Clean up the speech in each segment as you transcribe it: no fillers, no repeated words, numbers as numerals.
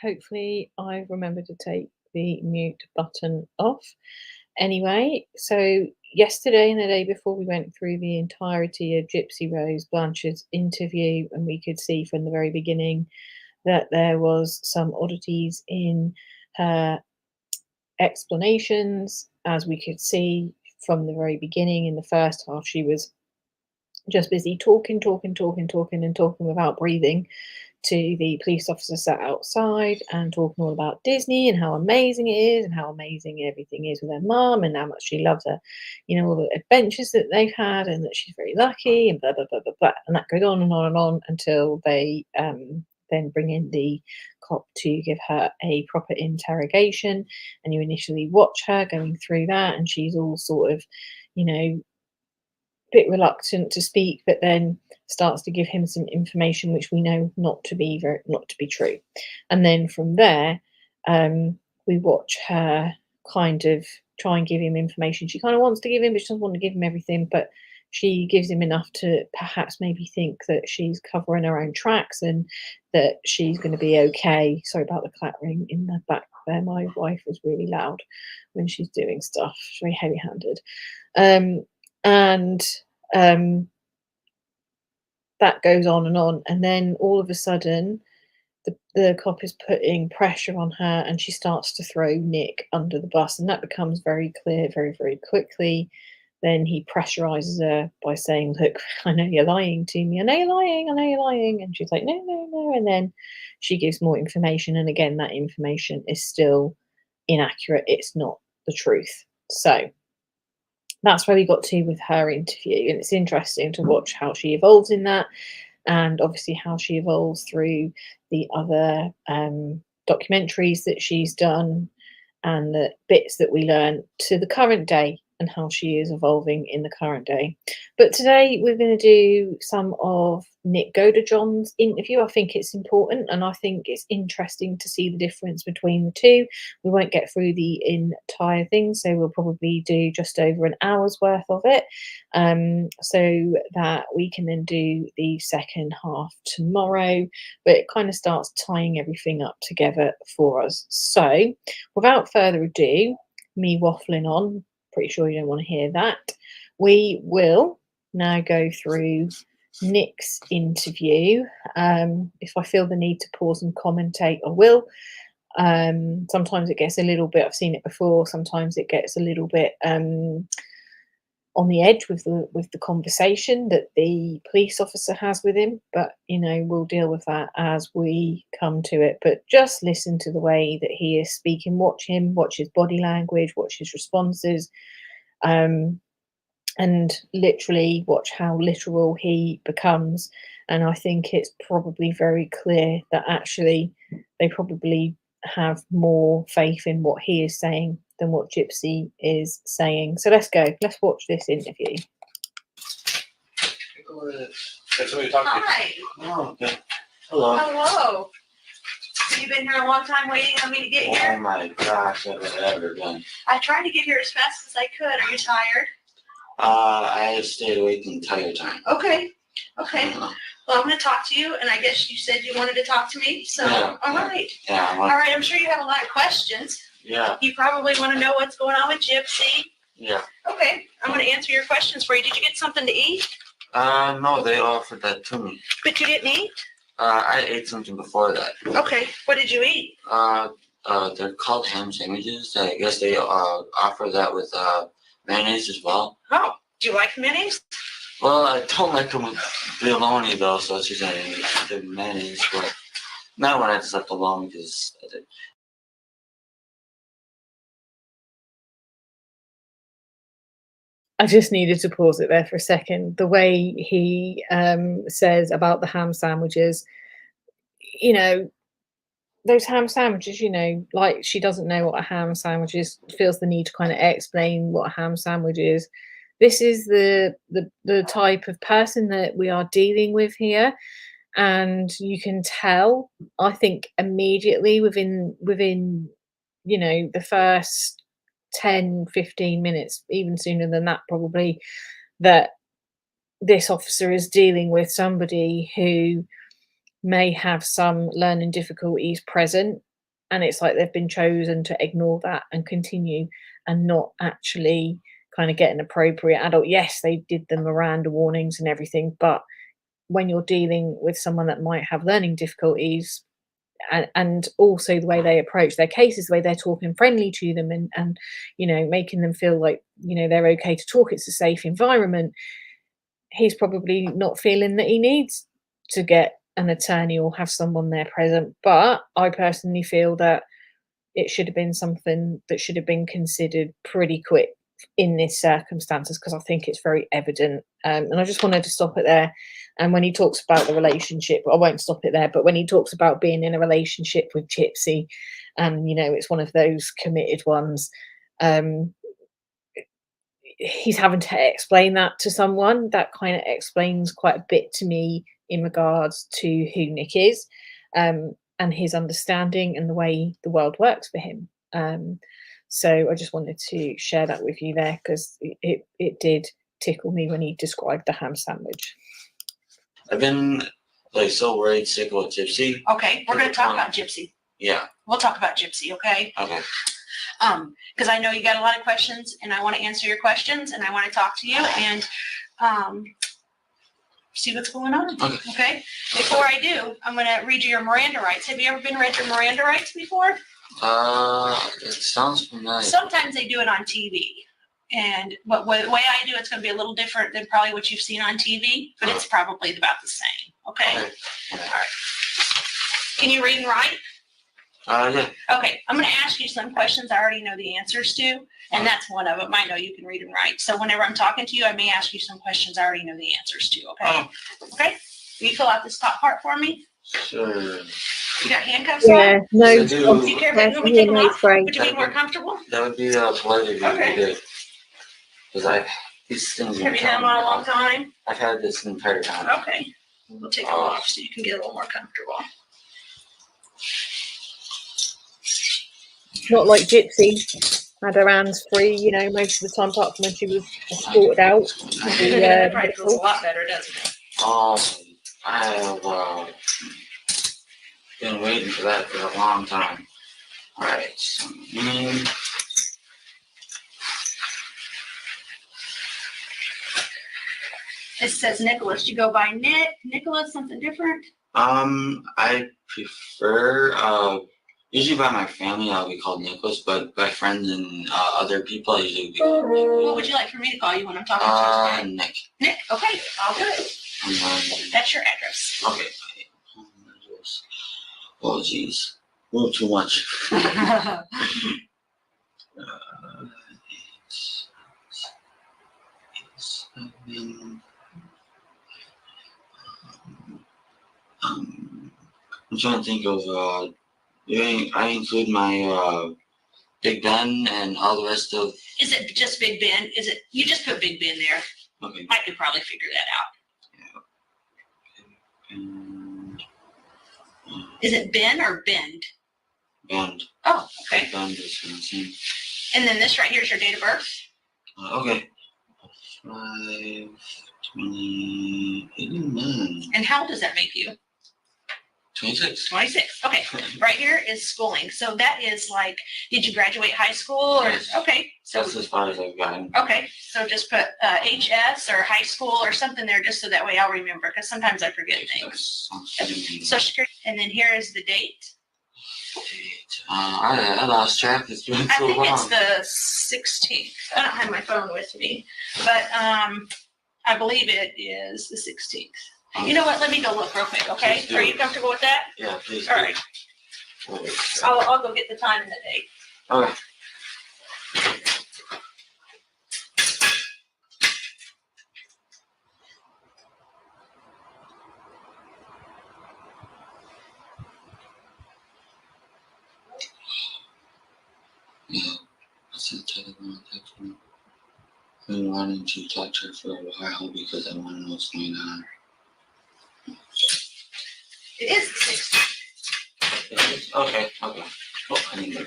Hopefully I remember to take the mute button off. Anyway, so yesterday and the day before, we went through the entirety of Gypsy Rose Blanchard's interview, and we could see from the very beginning that there was some oddities in her explanations. As we could see from the very beginning, in the first half, she was just busy talking without breathing to the police officer sat outside and talking all about Disney and how amazing it is and how amazing everything is with her mum and how much she loves her, all the adventures that they've had and that she's very lucky and blah, blah, blah, blah, blah. And that goes on and on and on until they then bring in the cop to give her a proper interrogation. And you initially watch her going through that, and she's all sort of, bit reluctant to speak, but then starts to give him some information which we know not to be true. And then from there, we watch her kind of try and give him information she kind of wants to give him, but she doesn't want to give him everything, but she gives him enough to perhaps maybe think that she's covering her own tracks and that she's going to be okay. Sorry about the clattering in the back there. My wife is really loud when she's doing stuff. She's very heavy-handed. And that goes on, and then all of a sudden the cop is putting pressure on her, and she starts to throw Nick under the bus, and that becomes very clear very, very quickly. Then he pressurizes her by saying, look, I know you're lying to me, I know you're lying, and she's like, no, and then she gives more information, and again that information is still inaccurate. It's not the truth. So that's where we got to with her interview, and it's interesting to watch how she evolves in that, and obviously how she evolves through the other documentaries that she's done and the bits that we learn to the current day and how she is evolving in the current day. But today we're going to do some of Nick Godejohn's interview. I think it's important, and I think it's interesting to see the difference between the two. We won't get through the entire thing, so we'll probably do just over an hour's worth of it, so that we can then do the second half tomorrow. But it kind of starts tying everything up together for us. So without further ado, me waffling on, pretty sure you don't want to hear that, we will now go through Nick's interview. If I feel the need to pause and commentate, I will. Sometimes it gets a little bit, I've seen it before, sometimes it gets a little bit on the edge with the conversation that the police officer has with him, but we'll deal with that as we come to it. But just listen to the way that he is speaking, watch him, watch his body language, watch his responses, and literally watch how literal he becomes. And I think it's probably very clear that actually they probably have more faith in what he is saying than what Gypsy is saying. So let's go. Let's watch this interview. Hi. Oh, okay. Hello. Hello. You've been here a long time waiting on me to get here? Oh my gosh, I've ever done. I tried to get here as fast as I could. Are you tired? I have stayed awake the entire time. Okay. Well, I'm going to talk to you, and I guess you said you wanted to talk to me, so Yeah, all right. Yeah. All right, I'm sure you have a lot of questions. Yeah. You probably want to know what's going on with Gypsy. Yeah. Okay, I'm going to answer your questions for you. Did you get something to eat? No, they offered that to me. But you didn't eat? I ate something before that. Okay, what did you eat? They're called ham sandwiches. I guess they offer that with mayonnaise as well. Oh, do you like mayonnaise? Well, I don't like them with bologna though, so it's just the mayonnaise. But not when I just left alone because I just needed to pause it there for a second. The way he says about the ham sandwiches, those ham sandwiches, like she doesn't know what a ham sandwich is, feels the need to kind of explain what a ham sandwich is. This is the type of person that we are dealing with here. And you can tell, I think, immediately within the first 10-15 minutes, even sooner than that probably, that this officer is dealing with somebody who may have some learning difficulties present. and it's like they've been chosen to ignore that and continue and not actually kind of get an appropriate adult. Yes, they did the Miranda warnings and everything, but when you're dealing with someone that might have learning difficulties, and also the way they approach their cases, the way they're talking friendly to them, and making them feel like they're okay to talk, it's a safe environment, he's probably not feeling that he needs to get an attorney or have someone there present. But I personally feel that it should have been something that should have been considered pretty quick in this circumstances, because I think it's very evident. And I just wanted to stop it there. And when he talks about the relationship, I won't stop it there, but when he talks about being in a relationship with Gypsy, and it's one of those committed ones, he's having to explain that to someone. That kind of explains quite a bit to me in regards to who Nick is, and his understanding and the way the world works for him. So I just wanted to share that with you there, because it did tickle me when he described the ham sandwich. I've been so worried sick with Gypsy. Okay, we're going to talk about Gypsy. Yeah. We'll talk about Gypsy, okay? Okay. Because I know you got a lot of questions, and I want to answer your questions, and I want to talk to you and see what's going on. Okay. Before I do, I'm going to read you your Miranda rights. Have you ever been read your Miranda rights before? It sounds familiar. Sometimes they do it on TV. And the way I do it's going to be a little different than probably what you've seen on TV, but it's probably about the same. Okay? Okay. All right. Can you read and write? Yeah. Okay. I'm going to ask you some questions I already know the answers to, and that's one of them. I know you can read and write. So whenever I'm talking to you, I may ask you some questions I already know the answers to. Okay? Okay? Will you fill out this top part for me? Sure. You got handcuffs Yeah, on? no. So do- Do you care if I take them off? Would you be more comfortable? That would be a pleasure if you Okay. did. Because these things. Have you had them on a long time? I've had this entire time. Okay. We'll take them off so you can get a little more comfortable. Not like Gypsy had her hands free, most of the time, apart from when she was escorted out. That probably feels a lot better, doesn't it? I have been waiting for that for a long time. All right. So, It says Nicholas. You go by Nicholas, something different? I prefer, usually by my family, I'll be called Nicholas, but by friends and other people, I usually be called Nicholas. What would you like for me to call you when I'm talking to you? Nick. Nick, okay, I'll do it. That's your address. Okay. Oh, geez. A little too much. I'm trying to think of, I include my Big Ben and all the rest of. Is it just Big Ben? You just put Big Ben there? Okay. I could probably figure that out. Yeah. And, is it Ben or Bend? Bend. Oh, okay. Bend is Wisconsin. And then this right here is your date of birth? Okay. 5/20/89. And how old does that make you? 26. 26. Okay. Right here is schooling. So that is like, did you graduate high school? Or Yes. Okay. So That's as far as I've gotten. okay. So just put HS or high school or something there, just so that way I'll remember, because sometimes I forget things. Social Security. And then here is the date. I lost track. It's been I so think long. it's the 16th. I don't have my phone with me, but I believe it is the 16th. You know what? Let me go look real quick, okay? Please do. Are you comfortable with that? Yeah, please. All right. I'll go get the time and the date. Okay. Yeah, I sent Telegram text me. I've been wanting to talk to her for a while because I want to know what's going on. It is the 16th. Okay. Oh, I need to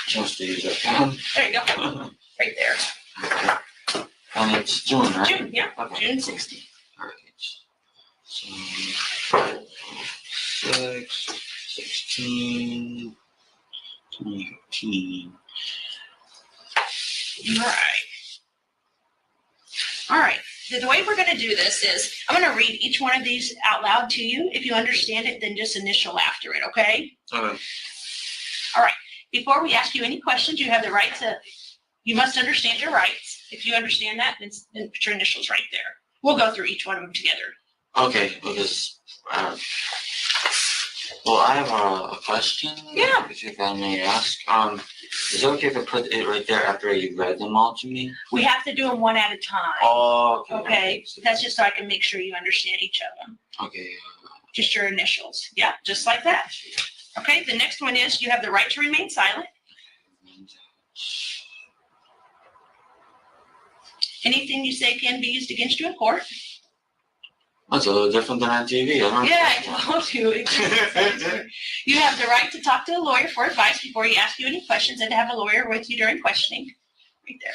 chance to use that phone. There you go. Right there. And it's June, right? June, yeah. Okay. June 16th. Alright. So, 6, 16. 2015. Right. All right. The way we're going to do this is I'm going to read each one of these out loud to you. If you understand it, then just initial after it, okay? Okay. All right. Before we ask you any questions, you have the right to, you must understand your rights. If you understand that, then put your initials right there. We'll go through each one of them together. Okay, because, well, I have a question. Yeah. If I may ask. Is it okay if I put it right there after you read them all to me? We have to do them one at a time. Oh, okay. Okay. That's just so I can make sure you understand each of them. Okay. Just your initials. Yeah, just like that. Okay, the next one is you have the right to remain silent. Anything you say can be used against you in court. That's a little different than on TV. Yeah, I told you. You have the right to talk to a lawyer for advice before he asks you any questions and to have a lawyer with you during questioning. Right there.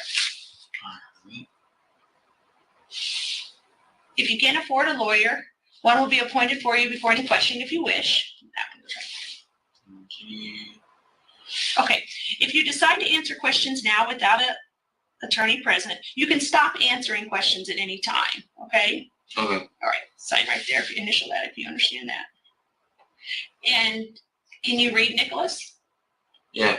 If you can't afford a lawyer, one will be appointed for you before any questioning if you wish. That one goes right there. Okay, if you decide to answer questions now without an attorney present, you can stop answering questions at any time, okay? Okay. All right, sign right there if you initial that, if you understand that. And can you read, Nicholas? Yeah.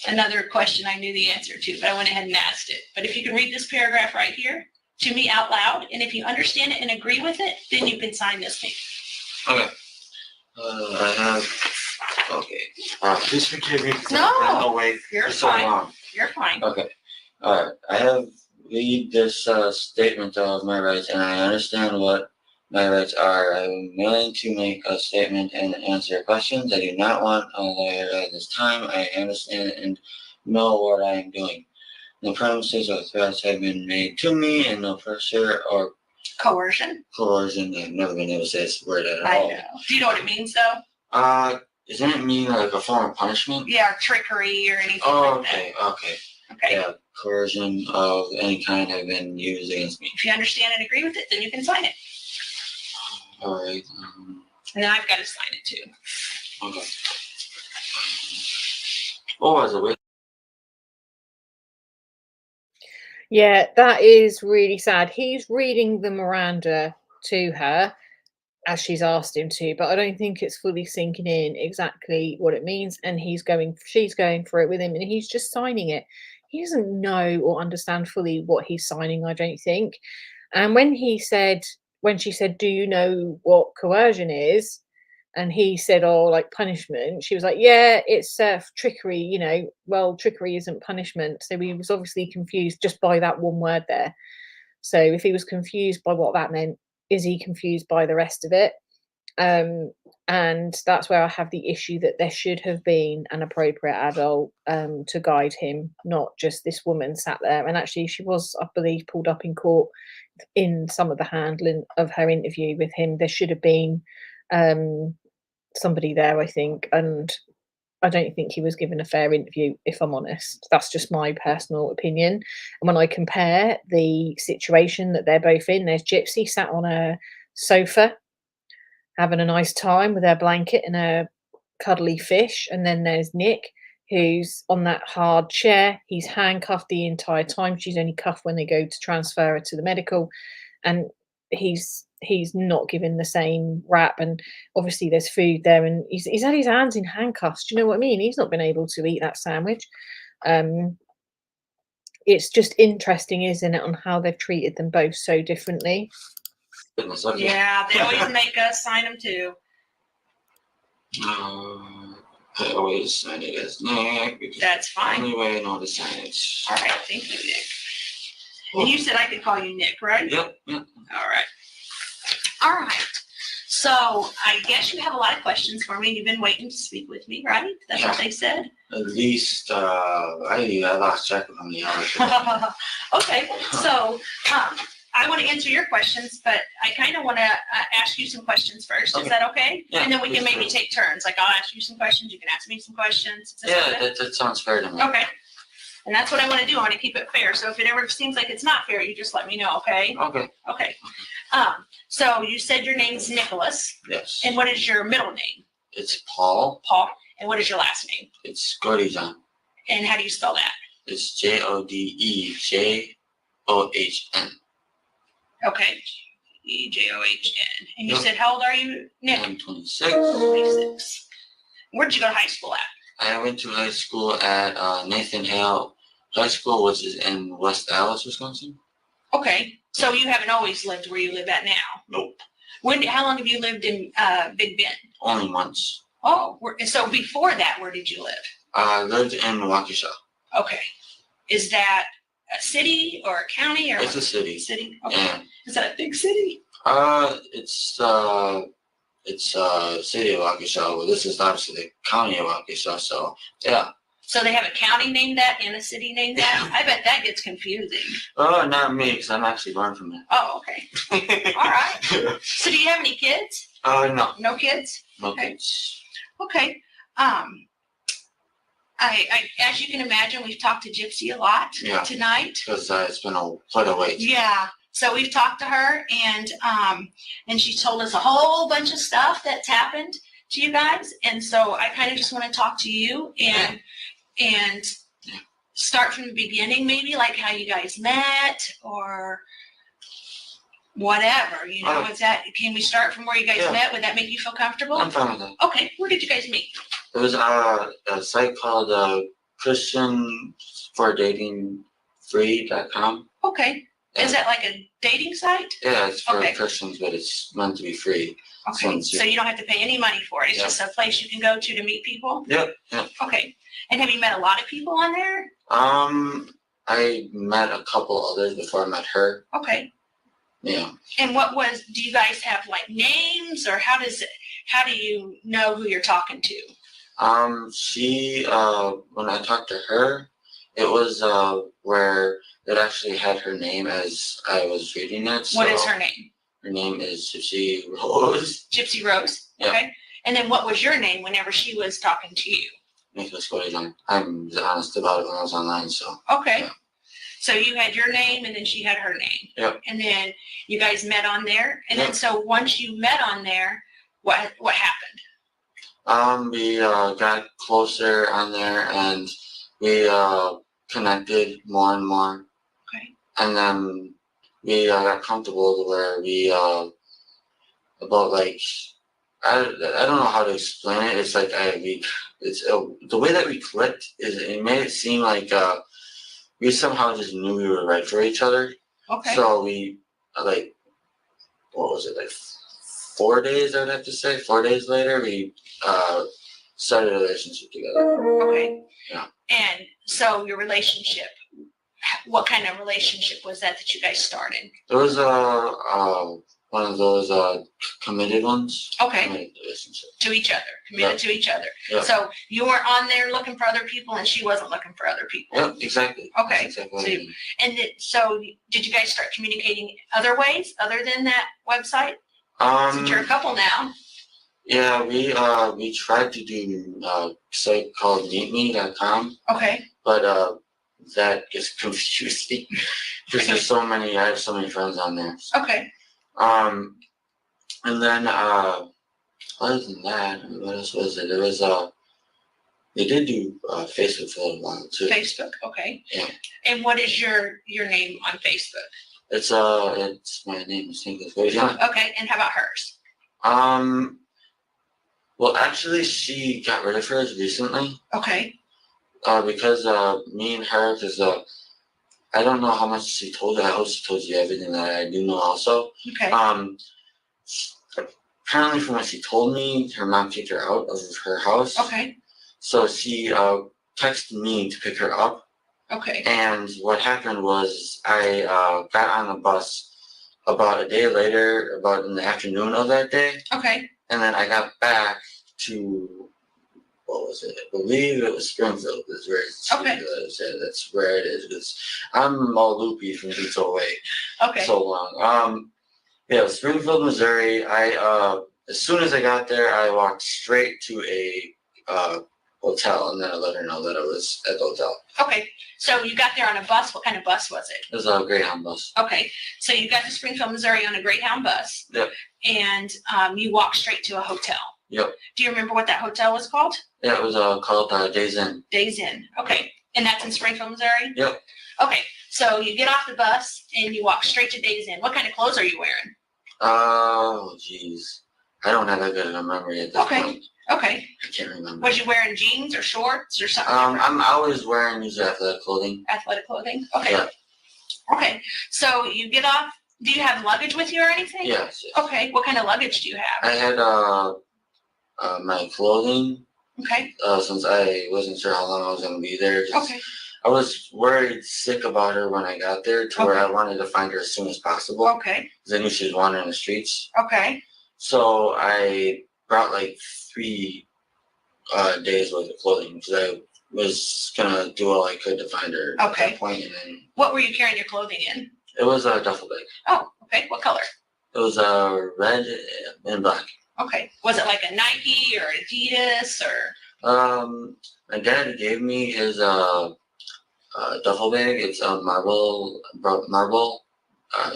Another question I knew the answer to, but I went ahead and asked it. But if you can read this paragraph right here to me out loud, and if you understand it and agree with it, then you can sign this thing. Okay. I have. Okay. Please forgive me. No, Wait. You're so fine. long. You're fine. Okay. I have read this statement of my rights, and I understand what my rights are. I'm willing to make a statement and answer questions. I do not want a lawyer at this time. I understand and know what I am doing. No promises or threats have been made to me, and no pressure or Coercion. coercion. I've never been able to say this word at I all. know. Do you know what it means, though? Doesn't it mean like a form of punishment? Yeah, or trickery or anything Oh, like that. okay. Okay. Yeah, coercion of any kind have been used against me. If you understand and agree with it, then you can sign it. All right. And then I've got to sign it too. Okay. Oh, as a witness. Yeah, that is really sad. He's reading the Miranda to her as she's asked him to, but I don't think it's fully sinking in exactly what it means. And she's going for it with him, and he's just signing it. He doesn't know or understand fully what he's signing, I don't think. And when she said, "Do you know what coercion is?" and he said, "Oh, like punishment," she was like, "Yeah, it's trickery, you know. Well, trickery isn't punishment." So he was obviously confused just by that one word there. So if he was confused by what that meant, is he confused by the rest of it? And that's where I have the issue that there should have been an appropriate adult to guide him, not just this woman sat there. And actually, she was, I believe, pulled up in court in some of the handling of her interview with him. There should have been somebody there, I think, and I don't think he was given a fair interview, if I'm honest. That's just my personal opinion. And when I compare the situation that they're both in, there's Gypsy sat on a sofa having a nice time with her blanket and her cuddly fish. And then there's Nick, who's on that hard chair. He's handcuffed the entire time. She's only cuffed when they go to transfer her to the medical. And he's not given the same rap. And obviously there's food there, and he's had his hands in handcuffs. Do you know what I mean? He's not been able to eat that sandwich. It's just interesting, isn't it, on how they've treated them both so differently. Yeah, they always make us sign them too. I always sign it as Nick. That's fine. The only way I know to sign it. All right, thank you, Nick. And you said I could call you Nick, right? Yep. All right. So I guess you have a lot of questions for me. You've been waiting to speak with me, right? That's what they said. At least I lost track of how many hours. Okay, so I want to answer your questions, but I kind of want to ask you some questions first. Okay. Is that okay? Yeah, and then we can maybe please. take turns. Like I'll ask you some questions, you can ask me some questions. Is Yeah, okay? that sounds fair to me. Okay. And that's what I want to do. I want to keep it fair. So if it ever seems like it's not fair, you just let me know, okay? Okay. Okay. So you said your name's Nicholas. Yes. And what is your middle name? It's Paul. Paul. And what is your last name? It's Godejohn. And how do you spell that? It's Jodejohn. Okay. Ejohn. And you Yep. said, how old are you, Nick? I'm 26. 26. Where did you go to high school at? I went to high school at Nathan Hale High School, which is in West Allis, Wisconsin. Okay. So you haven't always lived where you live at now? Nope. How long have you lived in Big Bend? Only months. Oh, so before that, where did you live? I lived in Waukesha. Okay. Is that a city or a county or It's a city. city? Okay. Yeah. Is that a big city? It's city of Waukesha. Well, this is obviously the county of Waukesha, so yeah. So they have a county named that and a city named that? I bet that gets confusing. Oh, not me, because I'm actually born from there. Oh, okay. All right. So do you have any kids? No. No kids? No Okay. kids. Okay. I as you can imagine, we've talked to Gypsy a lot Yeah. tonight. Because it's been quite a wait. Yeah. So we've talked to her and she told us a whole bunch of stuff that's happened to you guys. And so I kind of just want to talk to you and start from the beginning, maybe like how you guys met or whatever, you know, is that, can we start from where you guys met? Would that make you feel comfortable? I'm fine with that. Okay. Where did you guys meet? It was a site called ChristianForDatingFree.com. Okay. Is that like a dating site? Yeah, it's for Okay. Christians, but it's meant to be free. Okay. So you don't have to pay any money for it. It's Yeah. just a place you can go to meet people? Yep. Okay. And have you met a lot of people on there? I met a couple others before I met her. Okay. Yeah. And do you guys have like names or how do you know who you're talking to? She, when I talked to her, it was, where it actually had her name as I was reading it. So What is her name? her name is Gypsy Rose. Gypsy Rose? Yeah. Okay. And then what was your name whenever she was talking to you? Nicholas Godejohn. I'm honest about it when I was online, so. Okay. Yeah. So you had your name and then she had her name. Yep. And then you guys met on there. And Yep. then so once you met on there, what happened? We got closer on there and we connected more and more. Okay. And then we got comfortable to where we about like I don't know how to explain it. It's like the way that we clicked is it made it seem like we somehow just knew we were right for each other. Okay. So we like what was it like 4 days? I would have to say 4 days later we started a relationship together. Okay. Yeah. And so your relationship, what kind of relationship was that you guys started? It was one of those committed ones. Okay. Committed relationship. To each other, committed to each other. Yeah. So you weren't on there looking for other people and she wasn't looking for other people. Yep, exactly. Okay. That's exactly what So I mean. And so did you guys start communicating other ways other than that website? Since you're a couple now. Yeah, we tried to do a site called meetme.com, Okay. but that gets confusing because there's so many. I have so many friends on there. Okay. And then other than that, what else was it? There was they did do Facebook for a little while too. Facebook. Okay. Yeah. And what is your name on Facebook? It's my name is Nicholas Godejohn. Okay. And how about hers? Well, actually, she got rid of hers recently. Okay. Because me and her, because I don't know how much she told you. I hope she told you everything that I do know also. Okay. Apparently from what she told me, her mom kicked her out of her house. Okay. So she texted me to pick her up. Okay. And what happened was I got on a bus about a day later, about in the afternoon of that day. Okay. And then I got back to, what was it? I believe it was Springfield. That's where Okay. That's where it is. Because I'm all loopy from being so away Okay. so long. Yeah, Springfield, Missouri. As soon as I got there, I walked straight to a hotel, and then I let her know that I was at the hotel. Okay. So you got there on a bus. What kind of bus was it? It was a Greyhound bus. Okay. So you got to Springfield, Missouri on a Greyhound bus. Yep. And you walked straight to a hotel. Yep. Do you remember what that hotel was called? Yeah, it was called Days Inn. Days Inn. Okay. And that's in Springfield, Missouri? Yep. Okay. So you get off the bus and you walk straight to Days Inn. What kind of clothes are you wearing? Oh, jeez. I don't have that good of a memory at this point. Okay. I can't remember. Was you wearing jeans or shorts or something? I'm always wearing usually athletic clothing. Athletic clothing? Okay. Yeah. Okay. So you get off. Do you have luggage with you or anything? Yes. Okay. What kind of luggage do you have? I had my clothing. Okay. Since I wasn't sure how long I was going to be there. Okay. I was worried sick about her when I got there to where I wanted to find her as soon as possible. Okay. Because I knew she was wandering the streets. Okay. So I brought like 3 days worth of clothing because I was going to do all I could to find her at that point. And then what were you carrying your clothing in? It was a duffel bag. Oh, okay. What color? It was red and black. Okay. Was it like a Nike or Adidas or? My dad gave me his duffel bag. It's a Marble.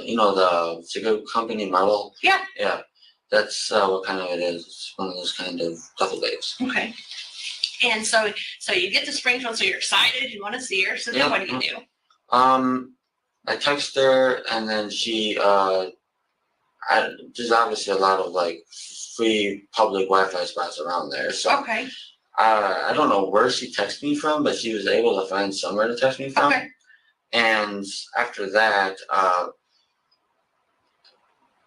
You know the cigarette company Marble. Yeah. Yeah, that's what kind of it is. It's one of those kind of duffel bags. Okay. And so you get to Springfield, so you're excited, you want to see her. So then what do you do? I text her, and then she. There's obviously a lot of like free public Wi-Fi spots around there. So okay. I don't know where she texted me from, but she was able to find somewhere to text me from. Okay. And after that,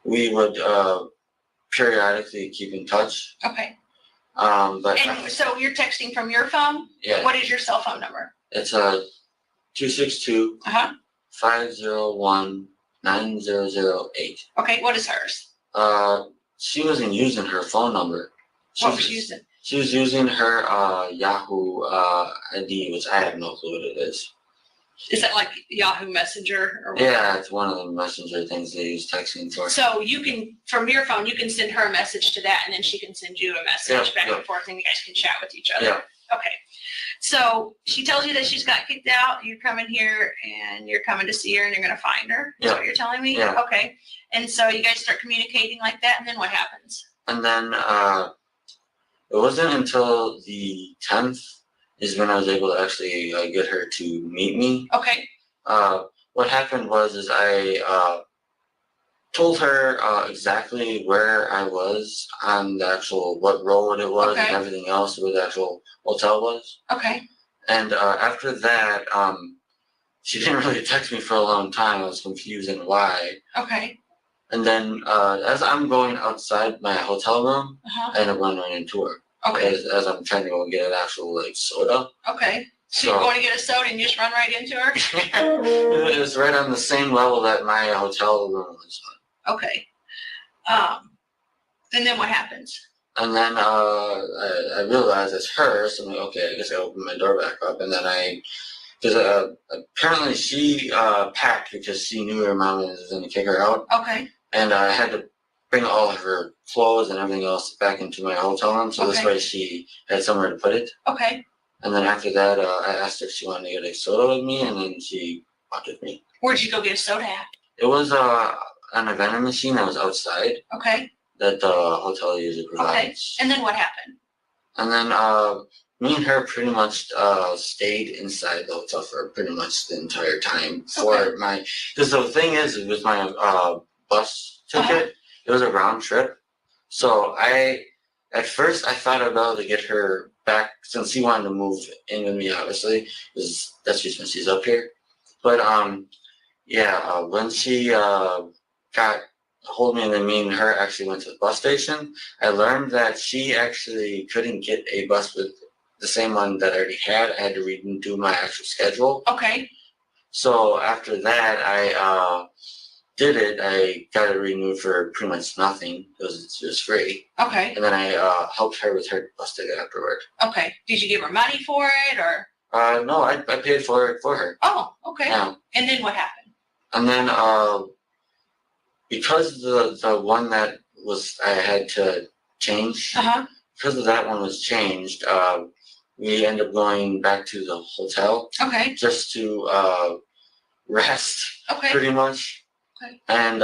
we would periodically keep in touch. Okay. But and so you're texting from your phone? Yeah. What is your cell phone number? It's 262 501 9008. Okay, what is hers? She wasn't using her phone number. What was she using? She was using her Yahoo ID, which I have no clue what it is. Is that like Yahoo Messenger or what? Yeah, it's one of the messenger things they use texting for. So you can, from your phone, you can send her a message to that, and then she can send you a message back and forth, and you guys can chat with each other. Yeah. Okay. So she tells you that she's got kicked out. You're coming here, and you're coming to see her, and you're going to find her. Is that what you're telling me? Yeah. Okay. And so you guys start communicating like that, and then what happens? And then it wasn't until the 10th is when I was able to actually get her to meet me. Okay. What happened was I told her exactly where I was on the actual, what road it was and everything else, where the actual hotel was. Okay. And after that, she didn't really text me for a long time. I was confused and why. Okay. And then as I'm going outside my hotel room, I end up running into her. Okay. As I'm trying to go get an actual like soda. Okay. So you're going to get a soda and you just run right into her? It was right on the same level that my hotel room was on. Okay. And then what happens? And then I realized it's her, so I'm like, okay, I guess I opened my door back up. And then because apparently she packed because she knew her mom was going to kick her out. Okay. And I had to bring all of her clothes and everything else back into my hotel room, so this way she had somewhere to put it. Okay. And then after that, I asked her if she wanted to get a soda with me, and then she walked with me. Where'd you go get a soda at? It was an vending machine that was outside. Okay. That the hotel usually provides. Okay. And then what happened? And then me and her pretty much stayed inside the hotel for pretty much the entire time for my. Because the thing is, with my bus ticket, it was a round trip. So at first I thought I'd be able to get her back since she wanted to move in with me, obviously, because that's just when she's up here. But when she got hold me and then me and her actually went to the bus station, I learned that she actually couldn't get a bus with the same one that I already had. I had to redo my actual schedule. Okay. So after that, I did it. I got it renewed for pretty much nothing because it was free. Okay. And then I helped her with her bus ticket afterward. Okay. Did you give her money for it or? No, I paid for it for her. Oh, okay. Yeah. And then what happened? And then because the one that was I had to change, because of that one was changed, we ended up going back to the hotel. Okay. Just to rest. Okay. Pretty much. Okay. And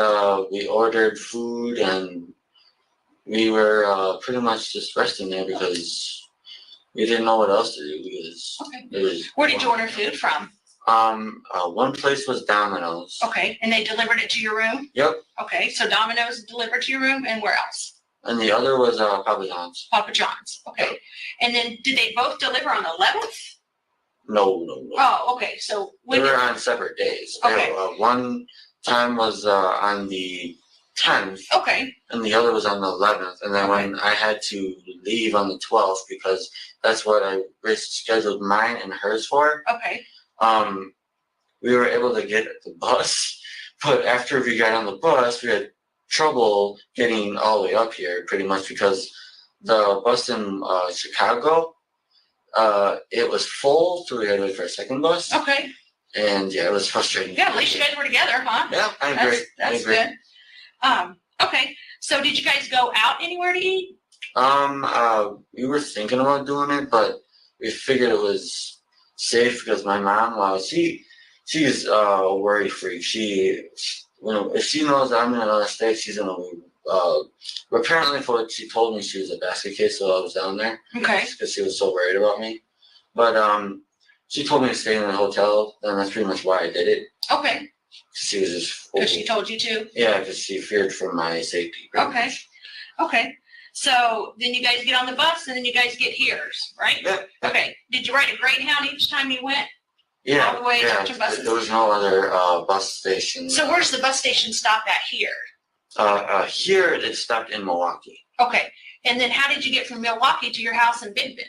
we ordered food and we were pretty much just resting there because we didn't know what else to do because Okay. it was. Where did you order food from? One place was Domino's. Okay, and they delivered it to your room? Yep. Okay, so Domino's delivered to your room, and where else? And the other was Papa John's. Papa John's. Okay, and then did they both deliver on the 11th? No. Oh, okay. So They when were on separate days. Okay. One time was on the 10th, okay, and the other was on the 11th. And then when I had to leave on the 12th because that's what I scheduled mine and hers for. okay, We were able to get the bus, but after we got on the bus, we had trouble getting all the way up here, pretty much because the bus in Chicago, it was full, so we had to wait for a second bus. okay. And yeah, it was frustrating. Yeah, at least you guys were together, huh? Yeah, I agree. That's good. Okay. So did you guys go out anywhere to eat? We were thinking about doing it, but we figured it was safe because my mom, she's a worry freak. If she knows that I'm in another state, she's gonna leave. Apparently, for what she told me, she was a basket case, so I was down there. Okay. Because she was so worried about me. But she told me to stay in the hotel, and that's pretty much why I did it. Okay. She was just. Because she told you to? Yeah, because she feared for my safety. Okay. Okay. So then you guys get on the bus, and then you guys get here's, right? Yeah. Okay. Did you ride a Greyhound each time you went? Yeah. All the way up to buses? There was no other bus station. So where's the bus station stop at here? Here it stopped in Milwaukee. Okay. And then how did you get from Milwaukee to your house in Big Bend?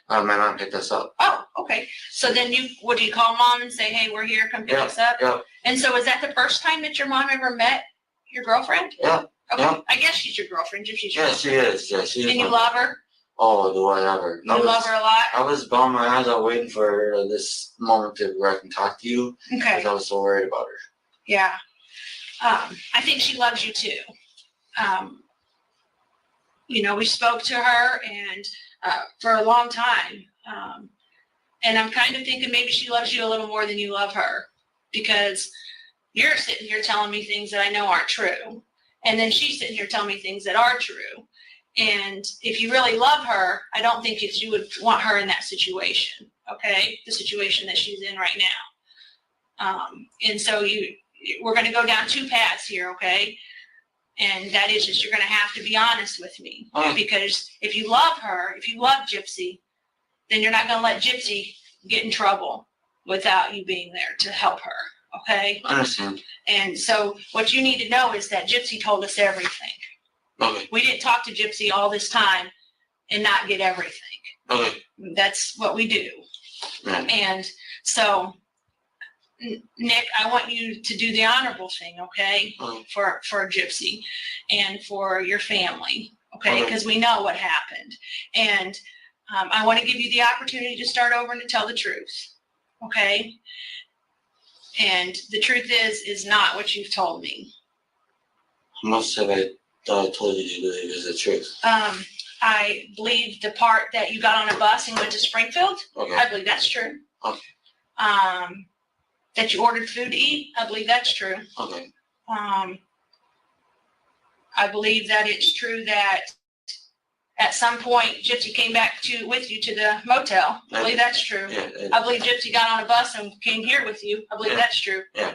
My mom picked us up. Oh, okay. So then do you call mom and say, hey, we're here, come pick us up? Yeah. And so is that the first time that your mom ever met your girlfriend? Yeah. Okay. Yeah. I guess she's your girlfriend if she's your Yeah, girlfriend. she is. Yeah, she is. And you love her? Oh, do I ever? You love her a lot? I was bummed my eyes out waiting for this moment where I can talk to you. Okay. Because I was so worried about her. Yeah. I think she loves you too. We spoke to her and for a long time. And I'm kind of thinking maybe she loves you a little more than you love her because you're sitting here telling me things that I know aren't true. And then she's sitting here telling me things that are true. And if you really love her, I don't think you would want her in that situation, okay? The situation that she's in right now. And so we're going to go down two paths here, okay? And that is just you're going to have to be honest with me. Because if you love her, if you love Gypsy, then you're not going to let Gypsy get in trouble without you being there to help her, okay? I understand. And so what you need to know is that Gypsy told us everything. Okay. We didn't talk to Gypsy all this time and not get everything. Okay. That's what we do. Right. And so, Nick, I want you to do the honorable thing, okay? For Gypsy and for your family, okay? Because we know what happened. And I want to give you the opportunity to start over and to tell the truth, okay? And the truth is not what you've told me. Most of it I told you to believe is the truth. I believe the part that you got on a bus and went to Springfield. Okay. I believe that's true. Okay. That you ordered food to eat. I believe that's true. Okay. I believe that it's true that at some point Gypsy came back with you to the motel. I believe that's true. Yeah. I believe Gypsy got on a bus and came here with you. I believe that's true. Yeah.